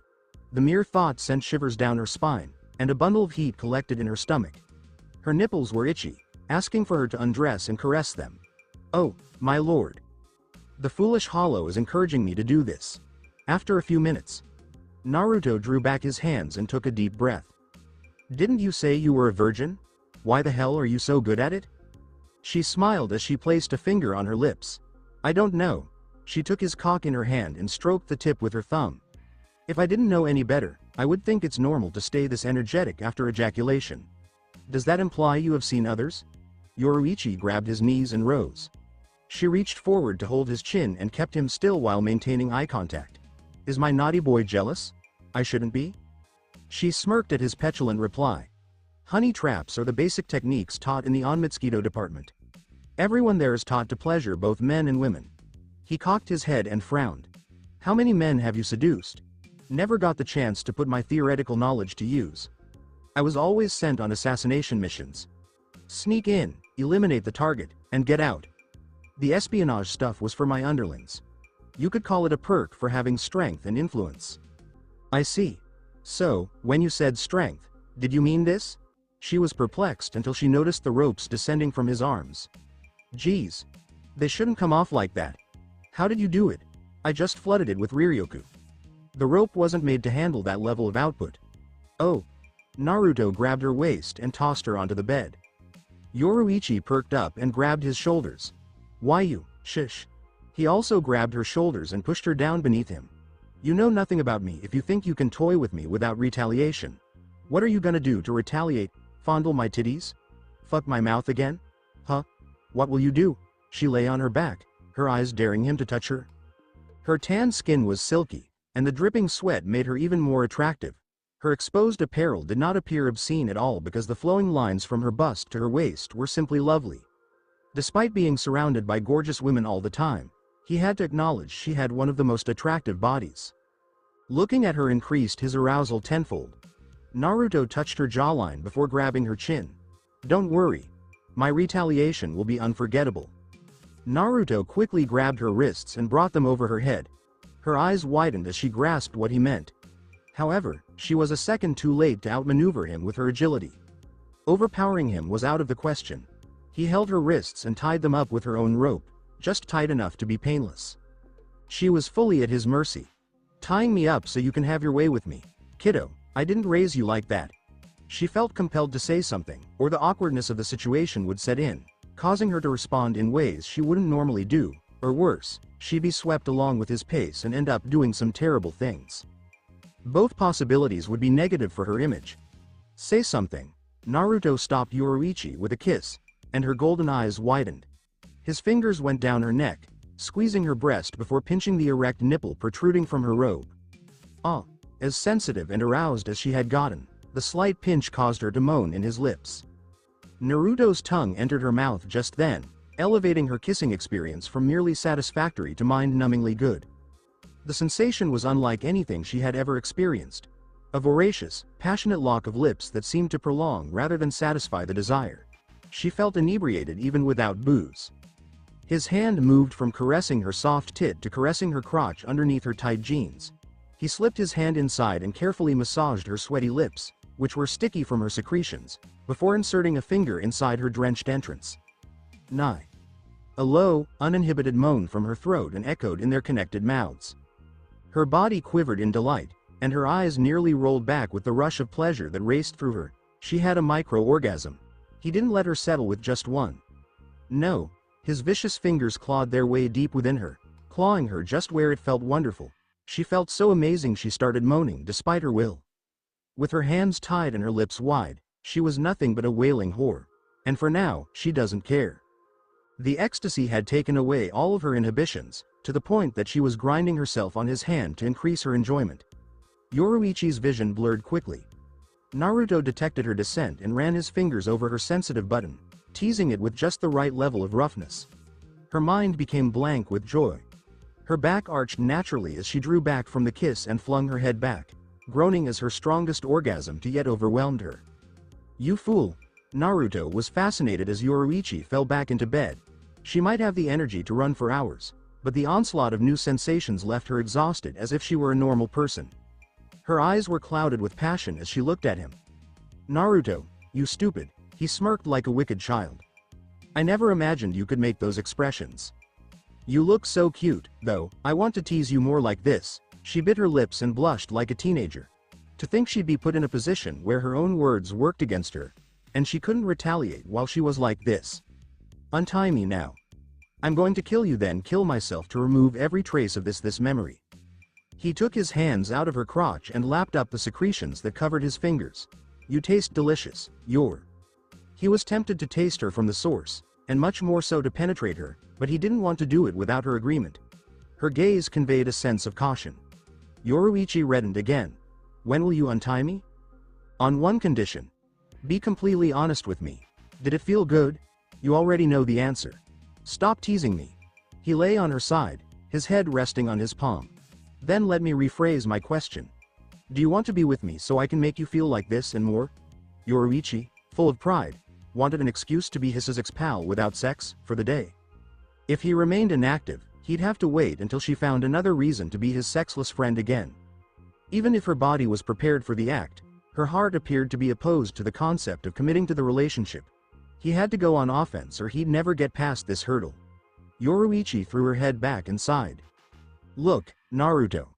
The mere thought sent shivers down her spine, and a bundle of heat collected in her stomach. Her nipples were itchy, asking for her to undress and caress them. Oh, my lord. The foolish Hollow is encouraging me to do this. After a few minutes, Naruto drew back his hands and took a deep breath. Didn't you say you were a virgin? Why the hell are you so good at it? She smiled as she placed a finger on her lips. I don't know. She took his cock in her hand and stroked the tip with her thumb. If I didn't know any better, I would think it's normal to stay this energetic after ejaculation. Does that imply you have seen others? Yoruichi grabbed his knees and rose. She reached forward to hold his chin and kept him still while maintaining eye contact. Is my naughty boy jealous? I shouldn't be? She smirked at his petulant reply. Honey traps are the basic techniques taught in the Onmitsukido department. Everyone there is taught to pleasure both men and women. He cocked his head and frowned. How many men have you seduced? Never got the chance to put my theoretical knowledge to use. I was always sent on assassination missions. Sneak in, eliminate the target, and get out. The espionage stuff was for my underlings. You could call it a perk for having strength and influence. I see. So, when you said strength, did you mean this? She was perplexed until she noticed the ropes descending from his arms. Geez. They shouldn't come off like that. How did you do it? I just flooded it with Riryoku. The rope wasn't made to handle that level of output. Oh. Naruto grabbed her waist and tossed her onto the bed. Yoruichi perked up and grabbed his shoulders. Why you, shish. He also grabbed her shoulders and pushed her down beneath him. You know nothing about me if you think you can toy with me without retaliation. What are you gonna do to retaliate? Fondle my titties? Fuck my mouth again? Huh? What will you do? She lay on her back, her eyes daring him to touch her. Her tan skin was silky, and the dripping sweat made her even more attractive. Her exposed apparel did not appear obscene at all because the flowing lines from her bust to her waist were simply lovely. Despite being surrounded by gorgeous women all the time, He had to acknowledge she had one of the most attractive bodies. Looking at her increased his arousal tenfold. Naruto touched her jawline before grabbing her chin. "Don't worry. My retaliation will be unforgettable." Naruto quickly grabbed her wrists and brought them over her head. Her eyes widened as she grasped what he meant. However, she was a second too late to outmaneuver him with her agility. Overpowering him was out of the question. He held her wrists and tied them up with her own rope, just tight enough to be painless. She was fully at his mercy. "Tying me up so you can have your way with me. Kiddo, I didn't raise you like that." She felt compelled to say something, or the awkwardness of the situation would set in, causing her to respond in ways she wouldn't normally do, or worse, she'd be swept along with his pace and end up doing some terrible things. Both possibilities would be negative for her image. "Say something." Naruto stopped Yoruichi with a kiss, and her golden eyes widened. His fingers went down her neck, squeezing her breast before pinching the erect nipple protruding from her robe. Ah, as sensitive and aroused as she had gotten, the slight pinch caused her to moan in his lips. Naruto's tongue entered her mouth just then, elevating her kissing experience from merely satisfactory to mind-numbingly good. The sensation was unlike anything she had ever experienced. A voracious, passionate lock of lips that seemed to prolong rather than satisfy the desire. She felt inebriated even without booze. His hand moved from caressing her soft tit to caressing her crotch underneath her tight jeans. He slipped his hand inside and carefully massaged her sweaty lips, which were sticky from her secretions, before inserting a finger inside her drenched entrance. "Nigh." A low, uninhibited moan from her throat and echoed in their connected mouths. Her body quivered in delight, and her eyes nearly rolled back with the rush of pleasure that raced through her. She had a micro-orgasm. He didn't let her settle with just one. No, his vicious fingers clawed their way deep within her, clawing her just where it felt wonderful. She felt so amazing she started moaning despite her will. With her hands tied and her lips wide, she was nothing but a wailing whore. And for now, she doesn't care. The ecstasy had taken away all of her inhibitions, to the point that she was grinding herself on his hand to increase her enjoyment. Yoruichi's vision blurred quickly. Naruto detected her descent and ran his fingers over her sensitive button, teasing it with just the right level of roughness. Her mind became blank with joy. Her back arched naturally as she drew back from the kiss and flung her head back, groaning as her strongest orgasm to yet overwhelmed her. "You fool." Naruto was fascinated as Yoruichi fell back into bed. She might have the energy to run for hours, but the onslaught of new sensations left her exhausted as if she were a normal person. Her eyes were clouded with passion as she looked at him. "Naruto, you stupid," he smirked like a wicked child. "I never imagined you could make those expressions. You look so cute, though. I want to tease you more like this." She bit her lips and blushed like a teenager. To think she'd be put in a position where her own words worked against her, and she couldn't retaliate while she was like this. "Untie me now. I'm going to kill you, then kill myself to remove every trace of this memory." He took his hands out of her crotch and lapped up the secretions that covered his fingers. "You taste delicious, you're." He was tempted to taste her from the source, and much more so to penetrate her, but he didn't want to do it without her agreement. Her gaze conveyed a sense of caution. Yoruichi reddened again. "When will you untie me?" "On one condition. Be completely honest with me. Did it feel good?" "You already know the answer. Stop teasing me." He lay on her side, his head resting on his palm. "Then let me rephrase my question. Do you want to be with me so I can make you feel like this and more?" Yoruichi, full of pride, wanted an excuse to be his ex-pal without sex, for the day. If he remained inactive, he'd have to wait until she found another reason to be his sexless friend again. Even if her body was prepared for the act, her heart appeared to be opposed to the concept of committing to the relationship. He had to go on offense or he'd never get past this hurdle. Yoruichi threw her head back and sighed. "Look, Naruto.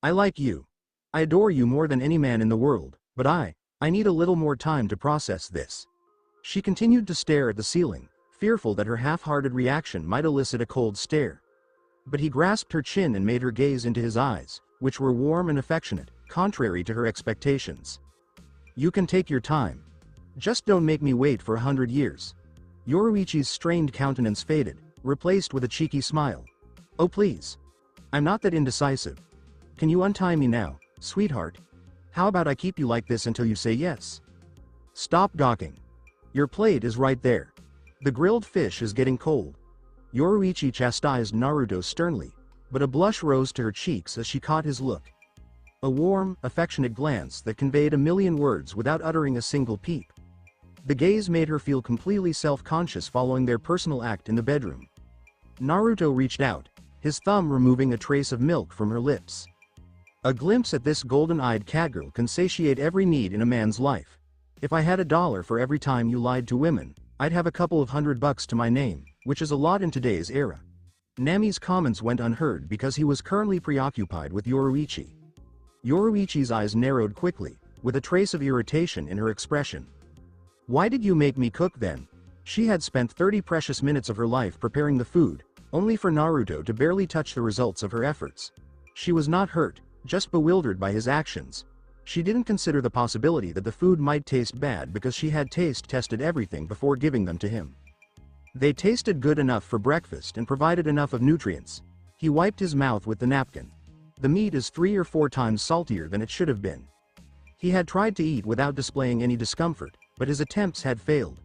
I like you. I adore you more than any man in the world, but I need a little more time to process this." She continued to stare at the ceiling, fearful that her half-hearted reaction might elicit a cold stare. But he grasped her chin and made her gaze into his eyes, which were warm and affectionate, contrary to her expectations. "You can take your time. Just don't make me wait for 100 years. Yoruichi's strained countenance faded, replaced with a cheeky smile. "Oh please. I'm not that indecisive. Can you untie me now, sweetheart? How about I keep you like this until you say yes?" "Stop gawking. Your plate is right there. The grilled fish is getting cold." Yoruichi chastised Naruto sternly, but a blush rose to her cheeks as she caught his look. A warm, affectionate glance that conveyed a million words without uttering a single peep. The gaze made her feel completely self-conscious following their personal act in the bedroom. Naruto reached out, his thumb removing a trace of milk from her lips. A glimpse at this golden-eyed catgirl can satiate every need in a man's life. If I had $1 for every time you lied to women, I'd have a couple of $100 to my name, which is a lot in today's era. Nami's comments went unheard because he was currently preoccupied with Yoruichi. Yoruichi's eyes narrowed quickly, with a trace of irritation in her expression. Why did you make me cook then? She had spent 30 precious minutes of her life preparing the food, only for Naruto to barely touch the results of her efforts. She was not hurt, just bewildered by his actions. She didn't consider the possibility that the food might taste bad because she had taste tested everything before giving them to him. They tasted good enough for breakfast and provided enough of nutrients. He wiped his mouth with the napkin. The meat is 3 or 4 times saltier than it should have been. He had tried to eat without displaying any discomfort, but his attempts had failed.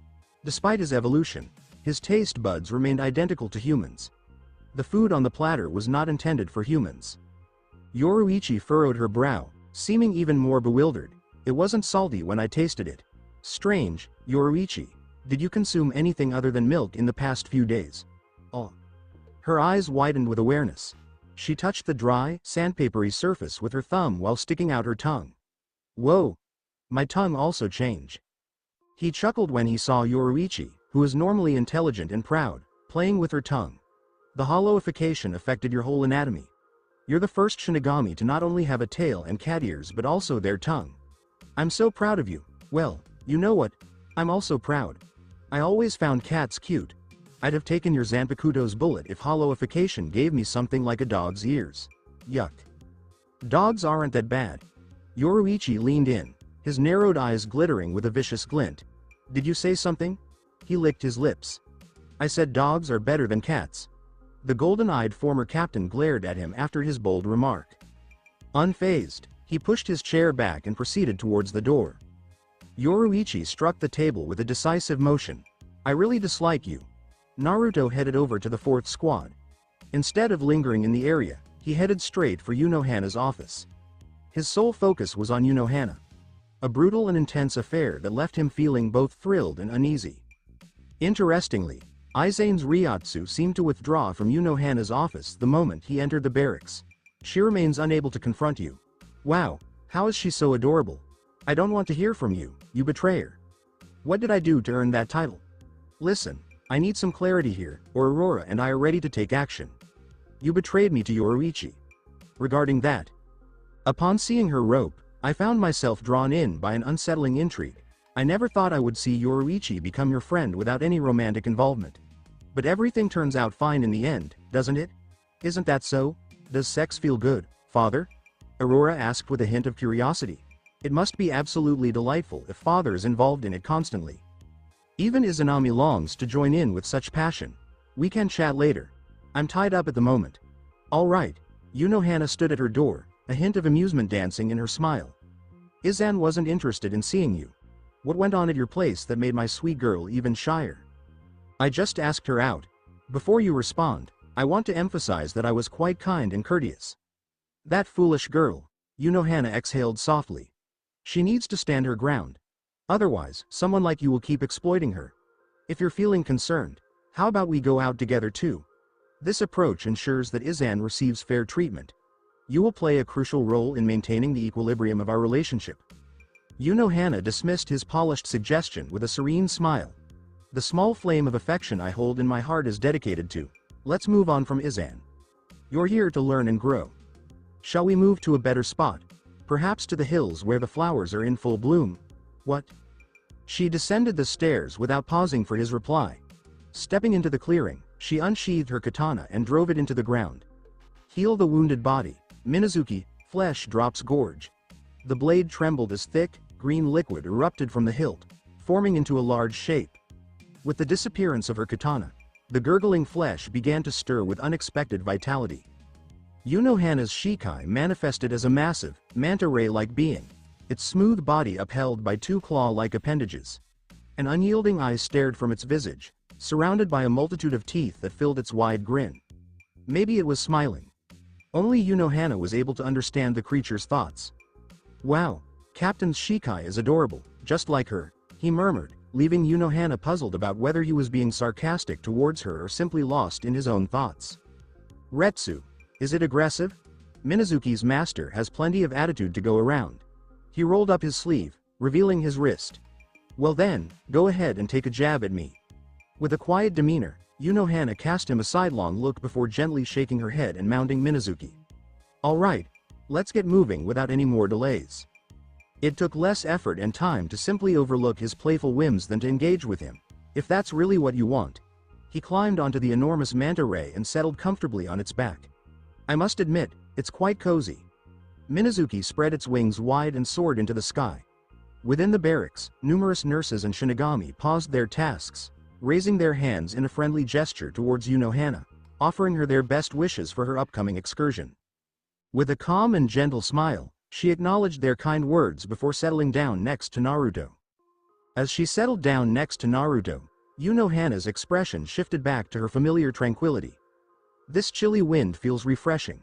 Despite his evolution, his taste buds remained identical to humans. The food on the platter was not intended for humans. Yoruichi furrowed her brow, seeming even more bewildered. It wasn't salty when I tasted it. Strange, Yoruichi. Did you consume anything other than milk in the past few days? Oh. Her eyes widened with awareness. She touched the dry, sandpapery surface with her thumb while sticking out her tongue. Whoa! My tongue also changed. He chuckled when he saw Yoruichi, who is normally intelligent and proud, playing with her tongue. The hollowification affected your whole anatomy. You're the first Shinigami to not only have a tail and cat ears but also their tongue. I'm so proud of you. Well, you know what? I'm also proud. I always found cats cute. I'd have taken your Zanpakuto's bullet if hollowification gave me something like a dog's ears. Yuck. Dogs aren't that bad. Yoruichi leaned in, his narrowed eyes glittering with a vicious glint. Did you say something? He licked his lips. I said dogs are better than cats. The golden-eyed former captain glared at him after his bold remark. Unfazed, he pushed his chair back and proceeded towards the door. Yoruichi struck the table with a decisive motion. I really dislike you. Naruto headed over to the 4th squad. Instead of lingering in the area, he headed straight for Unohana's office. His sole focus was on Unohana. A brutal and intense affair that left him feeling both thrilled and uneasy. Interestingly, Aizane's Ryotsu seemed to withdraw from Unohana's office the moment he entered the barracks. She remains unable to confront you. Wow, how is she so adorable? I don't want to hear from you, you betrayer. What did I do to earn that title? Listen, I need some clarity here, or Aurora and I are ready to take action. You betrayed me to Yoruichi. Regarding that, upon seeing her rope, I found myself drawn in by an unsettling intrigue. I never thought I would see Yoruichi become your friend without any romantic involvement. But everything turns out fine in the end, doesn't it? Isn't that so? Does sex feel good, father? Aurora asked with a hint of curiosity. It must be absolutely delightful if father is involved in it constantly. Even Izanami longs to join in with such passion. We can chat later. I'm tied up at the moment. All right. Unohana stood at her door, a hint of amusement dancing in her smile. Izan wasn't interested in seeing you. What went on at your place that made my sweet girl even shyer? I just asked her out. Before you respond, I want to emphasize that I was quite kind and courteous. That foolish girl, Unohana exhaled softly. She needs to stand her ground. Otherwise, someone like you will keep exploiting her. If you're feeling concerned, how about we go out together too? This approach ensures that Izan receives fair treatment. You will play a crucial role in maintaining the equilibrium of our relationship. Unohana dismissed his polished suggestion with a serene smile. The small flame of affection I hold in my heart is dedicated to. Let's move on from Izan. You're here to learn and grow. Shall we move to a better spot? Perhaps to the hills where the flowers are in full bloom? What? She descended the stairs without pausing for his reply. Stepping into the clearing, she unsheathed her katana and drove it into the ground. Heal the wounded body. Minazuki, flesh drops gorge. The blade trembled as thick, green liquid erupted from the hilt, forming into a large shape. With the disappearance of her katana, the gurgling flesh began to stir with unexpected vitality. Unohana's Shikai manifested as a massive, manta ray-like being, its smooth body upheld by 2 claw-like appendages. An unyielding eye stared from its visage, surrounded by a multitude of teeth that filled its wide grin. Maybe it was smiling. Only Yunohana was able to understand the creature's thoughts. Wow, Captain Shikai is adorable, just like her, he murmured, leaving Yunohana puzzled about whether he was being sarcastic towards her or simply lost in his own thoughts. Retsu, is it aggressive? Minazuki's master has plenty of attitude to go around. He rolled up his sleeve, revealing his wrist. Well then, go ahead and take a jab at me. With a quiet demeanor, Yunohana cast him a sidelong look before gently shaking her head and mounting Minazuki. Alright, let's get moving without any more delays. It took less effort and time to simply overlook his playful whims than to engage with him, if that's really what you want. He climbed onto the enormous manta ray and settled comfortably on its back. I must admit, it's quite cozy. Minazuki spread its wings wide and soared into the sky. Within the barracks, numerous nurses and Shinigami paused their tasks, raising their hands in a friendly gesture towards Yunohana, offering her their best wishes for her upcoming excursion. With a calm and gentle smile, she acknowledged their kind words before settling down next to Naruto. As she settled down next to Naruto, Yunohana's expression shifted back to her familiar tranquility. This chilly wind feels refreshing.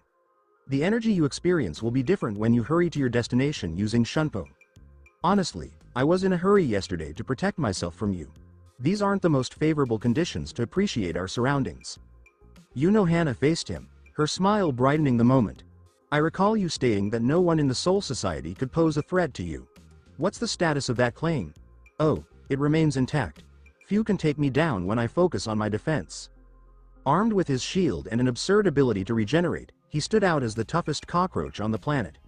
The energy you experience will be different when you hurry to your destination using Shunpo. Honestly, I was in a hurry yesterday to protect myself from you. These aren't the most favorable conditions to appreciate our surroundings. Yunohana faced him, her smile brightening the moment. I recall you stating that no one in the Soul Society could pose a threat to you. What's the status of that claim? Oh, it remains intact. Few can take me down when I focus on my defense. Armed with his shield and an absurd ability to regenerate, he stood out as the toughest cockroach on the planet.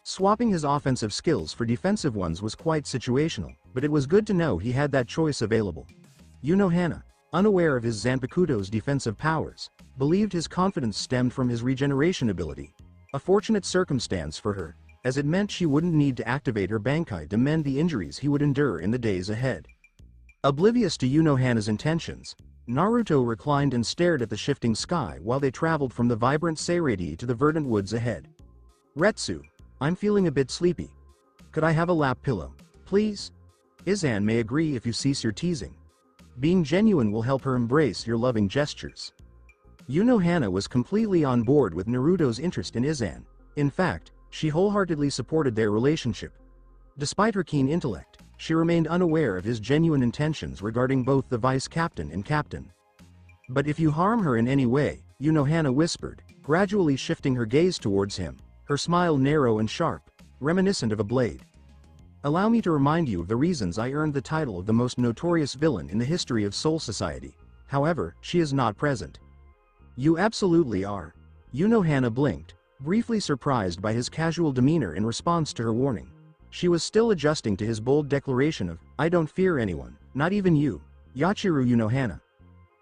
Swapping his offensive skills for defensive ones was quite situational, but it was good to know he had that choice available. Yunohana, unaware of his Zanpakuto's defensive powers, believed his confidence stemmed from his regeneration ability. A fortunate circumstance for her, as it meant she wouldn't need to activate her Bankai to mend the injuries he would endure in the days ahead. Oblivious to Yunohana's intentions, Naruto reclined and stared at the shifting sky while they traveled from the vibrant Seirei to the verdant woods ahead. Retsu, I'm feeling a bit sleepy. Could I have a lap pillow, please? Izan may agree if you cease your teasing. Being genuine will help her embrace your loving gestures. Yunohana was completely on board with Naruto's interest in Izan. In fact, she wholeheartedly supported their relationship. Despite her keen intellect, she remained unaware of his genuine intentions regarding both the vice captain and captain. But if you harm her in any way, Yunohana whispered, gradually shifting her gaze towards him, her smile narrow and sharp, reminiscent of a blade. Allow me to remind you of the reasons I earned the title of the most notorious villain in the history of Soul Society. However, she is not present. You absolutely are. Yunohana blinked, briefly surprised by his casual demeanor in response to her warning. She was still adjusting to his bold declaration of, I don't fear anyone, not even you, Yachiru Yunohana.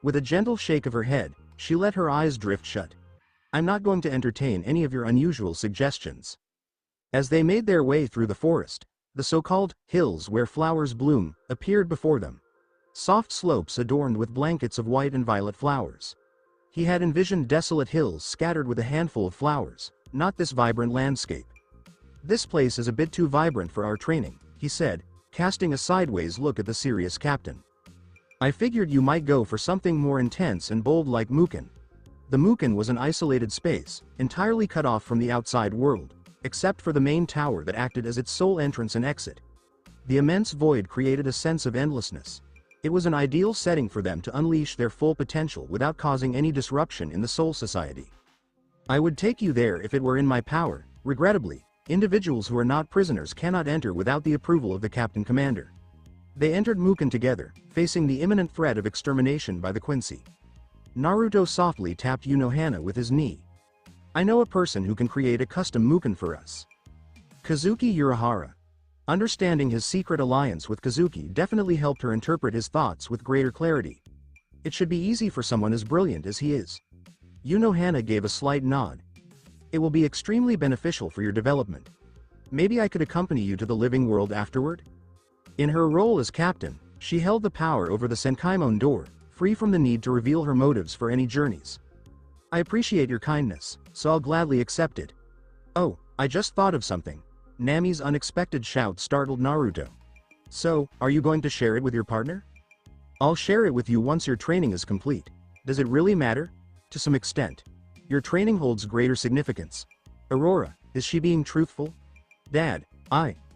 With a gentle shake of her head, she let her eyes drift shut. I'm not going to entertain any of your unusual suggestions. As they made their way through the forest, the so-called hills where flowers bloom appeared before them. Soft slopes adorned with blankets of white and violet flowers. He had envisioned desolate hills scattered with a handful of flowers, not this vibrant landscape. This place is a bit too vibrant for our training, he said, casting a sideways look at the serious captain. I figured you might go for something more intense and bold like Muken. The Muken was an isolated space, entirely cut off from the outside world, except for the main tower that acted as its sole entrance and exit. The immense void created a sense of endlessness. It was an ideal setting for them to unleash their full potential without causing any disruption in the Soul Society. I would take you there if it were in my power. Regrettably, individuals who are not prisoners cannot enter without the approval of the Captain Commander. They entered Muken together, facing the imminent threat of extermination by the Quincy. Naruto softly tapped Yunohana with his knee. I know a person who can create a custom Muken for us. Kazuki Urahara. Understanding his secret alliance with Kazuki definitely helped her interpret his thoughts with greater clarity. It should be easy for someone as brilliant as he is. Yunohana gave a slight nod. It will be extremely beneficial for your development. Maybe I could accompany you to the living world afterward? In her role as captain, she held the power over the Senkaimon door, free from the need to reveal her motives for any journeys. I appreciate your kindness, so I'll gladly accept it. Oh, I just thought of something. Nami's unexpected shout startled Naruto. So, are you going to share it with your partner? I'll share it with you once your training is complete. Does it really matter? To some extent. Your training holds greater significance. Aurora, is she being truthful? Dad,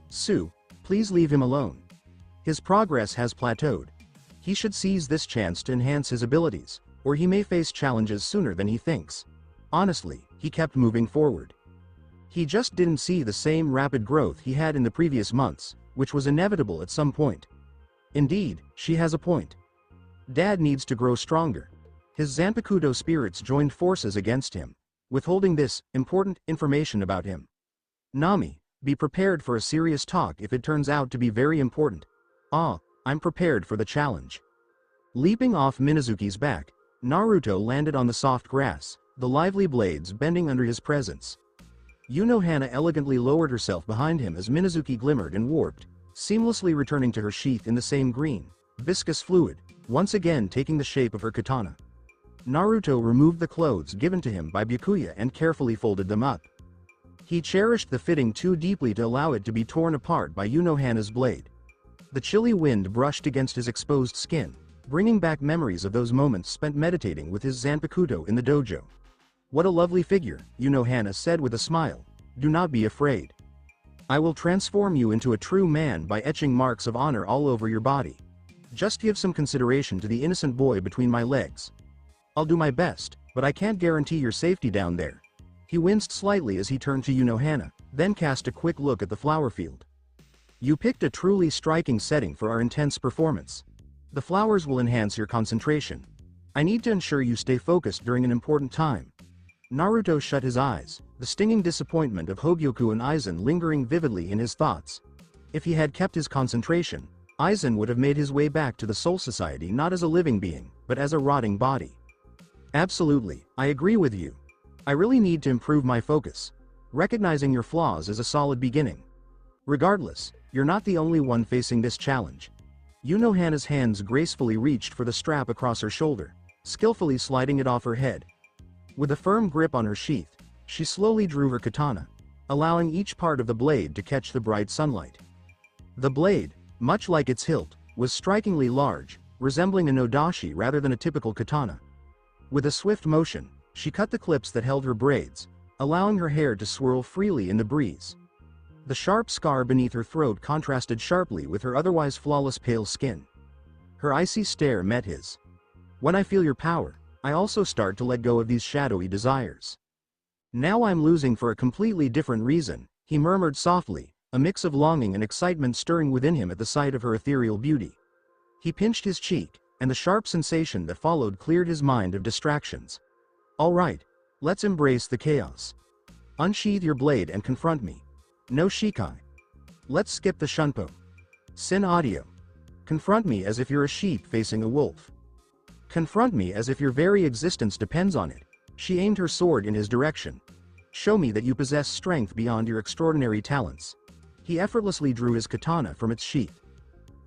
Sue, please leave him alone. His progress has plateaued. He should seize this chance to enhance his abilities, or he may face challenges sooner than he thinks. Honestly, he kept moving forward. He just didn't see the same rapid growth he had in the previous months, which was inevitable at some point. Indeed, she has a point. Dad needs to grow stronger. His Zanpakuto spirits joined forces against him, withholding this important information about him. Nami, be prepared for a serious talk if it turns out to be very important. I'm prepared for the challenge. Leaping off Minazuki's back, Naruto landed on the soft grass, the lively blades bending under his presence. Hana elegantly lowered herself behind him as Minazuki glimmered and warped, seamlessly returning to her sheath in the same green, viscous fluid, once again taking the shape of her katana. Naruto removed the clothes given to him by Byakuya and carefully folded them up. He cherished the fitting too deeply to allow it to be torn apart by Hana's blade. The chilly wind brushed against his exposed skin, bringing back memories of those moments spent meditating with his Zanpakuto in the dojo. What a lovely figure, Hana said with a smile. Do not be afraid. I will transform you into a true man by etching marks of honor all over your body. Just give some consideration to the innocent boy between my legs. I'll do my best, but I can't guarantee your safety down there. He winced slightly as he turned to Hana, then cast a quick look at the flower field. You picked a truly striking setting for our intense performance. The flowers will enhance your concentration. I need to ensure you stay focused during an important time. Naruto shut his eyes, the stinging disappointment of Hogyoku and Aizen lingering vividly in his thoughts. If he had kept his concentration, Aizen would have made his way back to the Soul Society not as a living being, but as a rotting body. Absolutely, I agree with you. I really need to improve my focus. Recognizing your flaws is a solid beginning. Regardless, you're not the only one facing this challenge. Hana's hands gracefully reached for the strap across her shoulder, skillfully sliding it off her head. With a firm grip on her sheath, she slowly drew her katana, allowing each part of the blade to catch the bright sunlight. The blade, much like its hilt, was strikingly large, resembling a nodashi rather than a typical katana. With a swift motion, she cut the clips that held her braids, allowing her hair to swirl freely in the breeze. The sharp scar beneath her throat contrasted sharply with her otherwise flawless pale skin. Her icy stare met his. When I feel your power, I also start to let go of these shadowy desires. Now I'm losing for a completely different reason, he murmured softly, a mix of longing and excitement stirring within him at the sight of her ethereal beauty. He pinched his cheek, and the sharp sensation that followed cleared his mind of distractions. All right, let's embrace the chaos. Unsheathe your blade and confront me. No shikai. Let's skip the shunpo. Sin audio. Confront me as if you're a sheep facing a wolf. Confront me as if your very existence depends on it. She aimed her sword in his direction. Show me that you possess strength beyond your extraordinary talents. He effortlessly drew his katana from its sheath.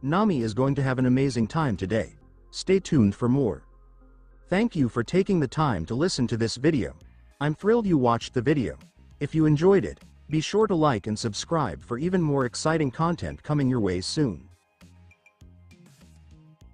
Nami is going to have an amazing time today. Stay tuned for more. Thank you for taking the time to listen to this video. I'm thrilled you watched the video. If you enjoyed it, be sure to like and subscribe for even more exciting content coming your way soon.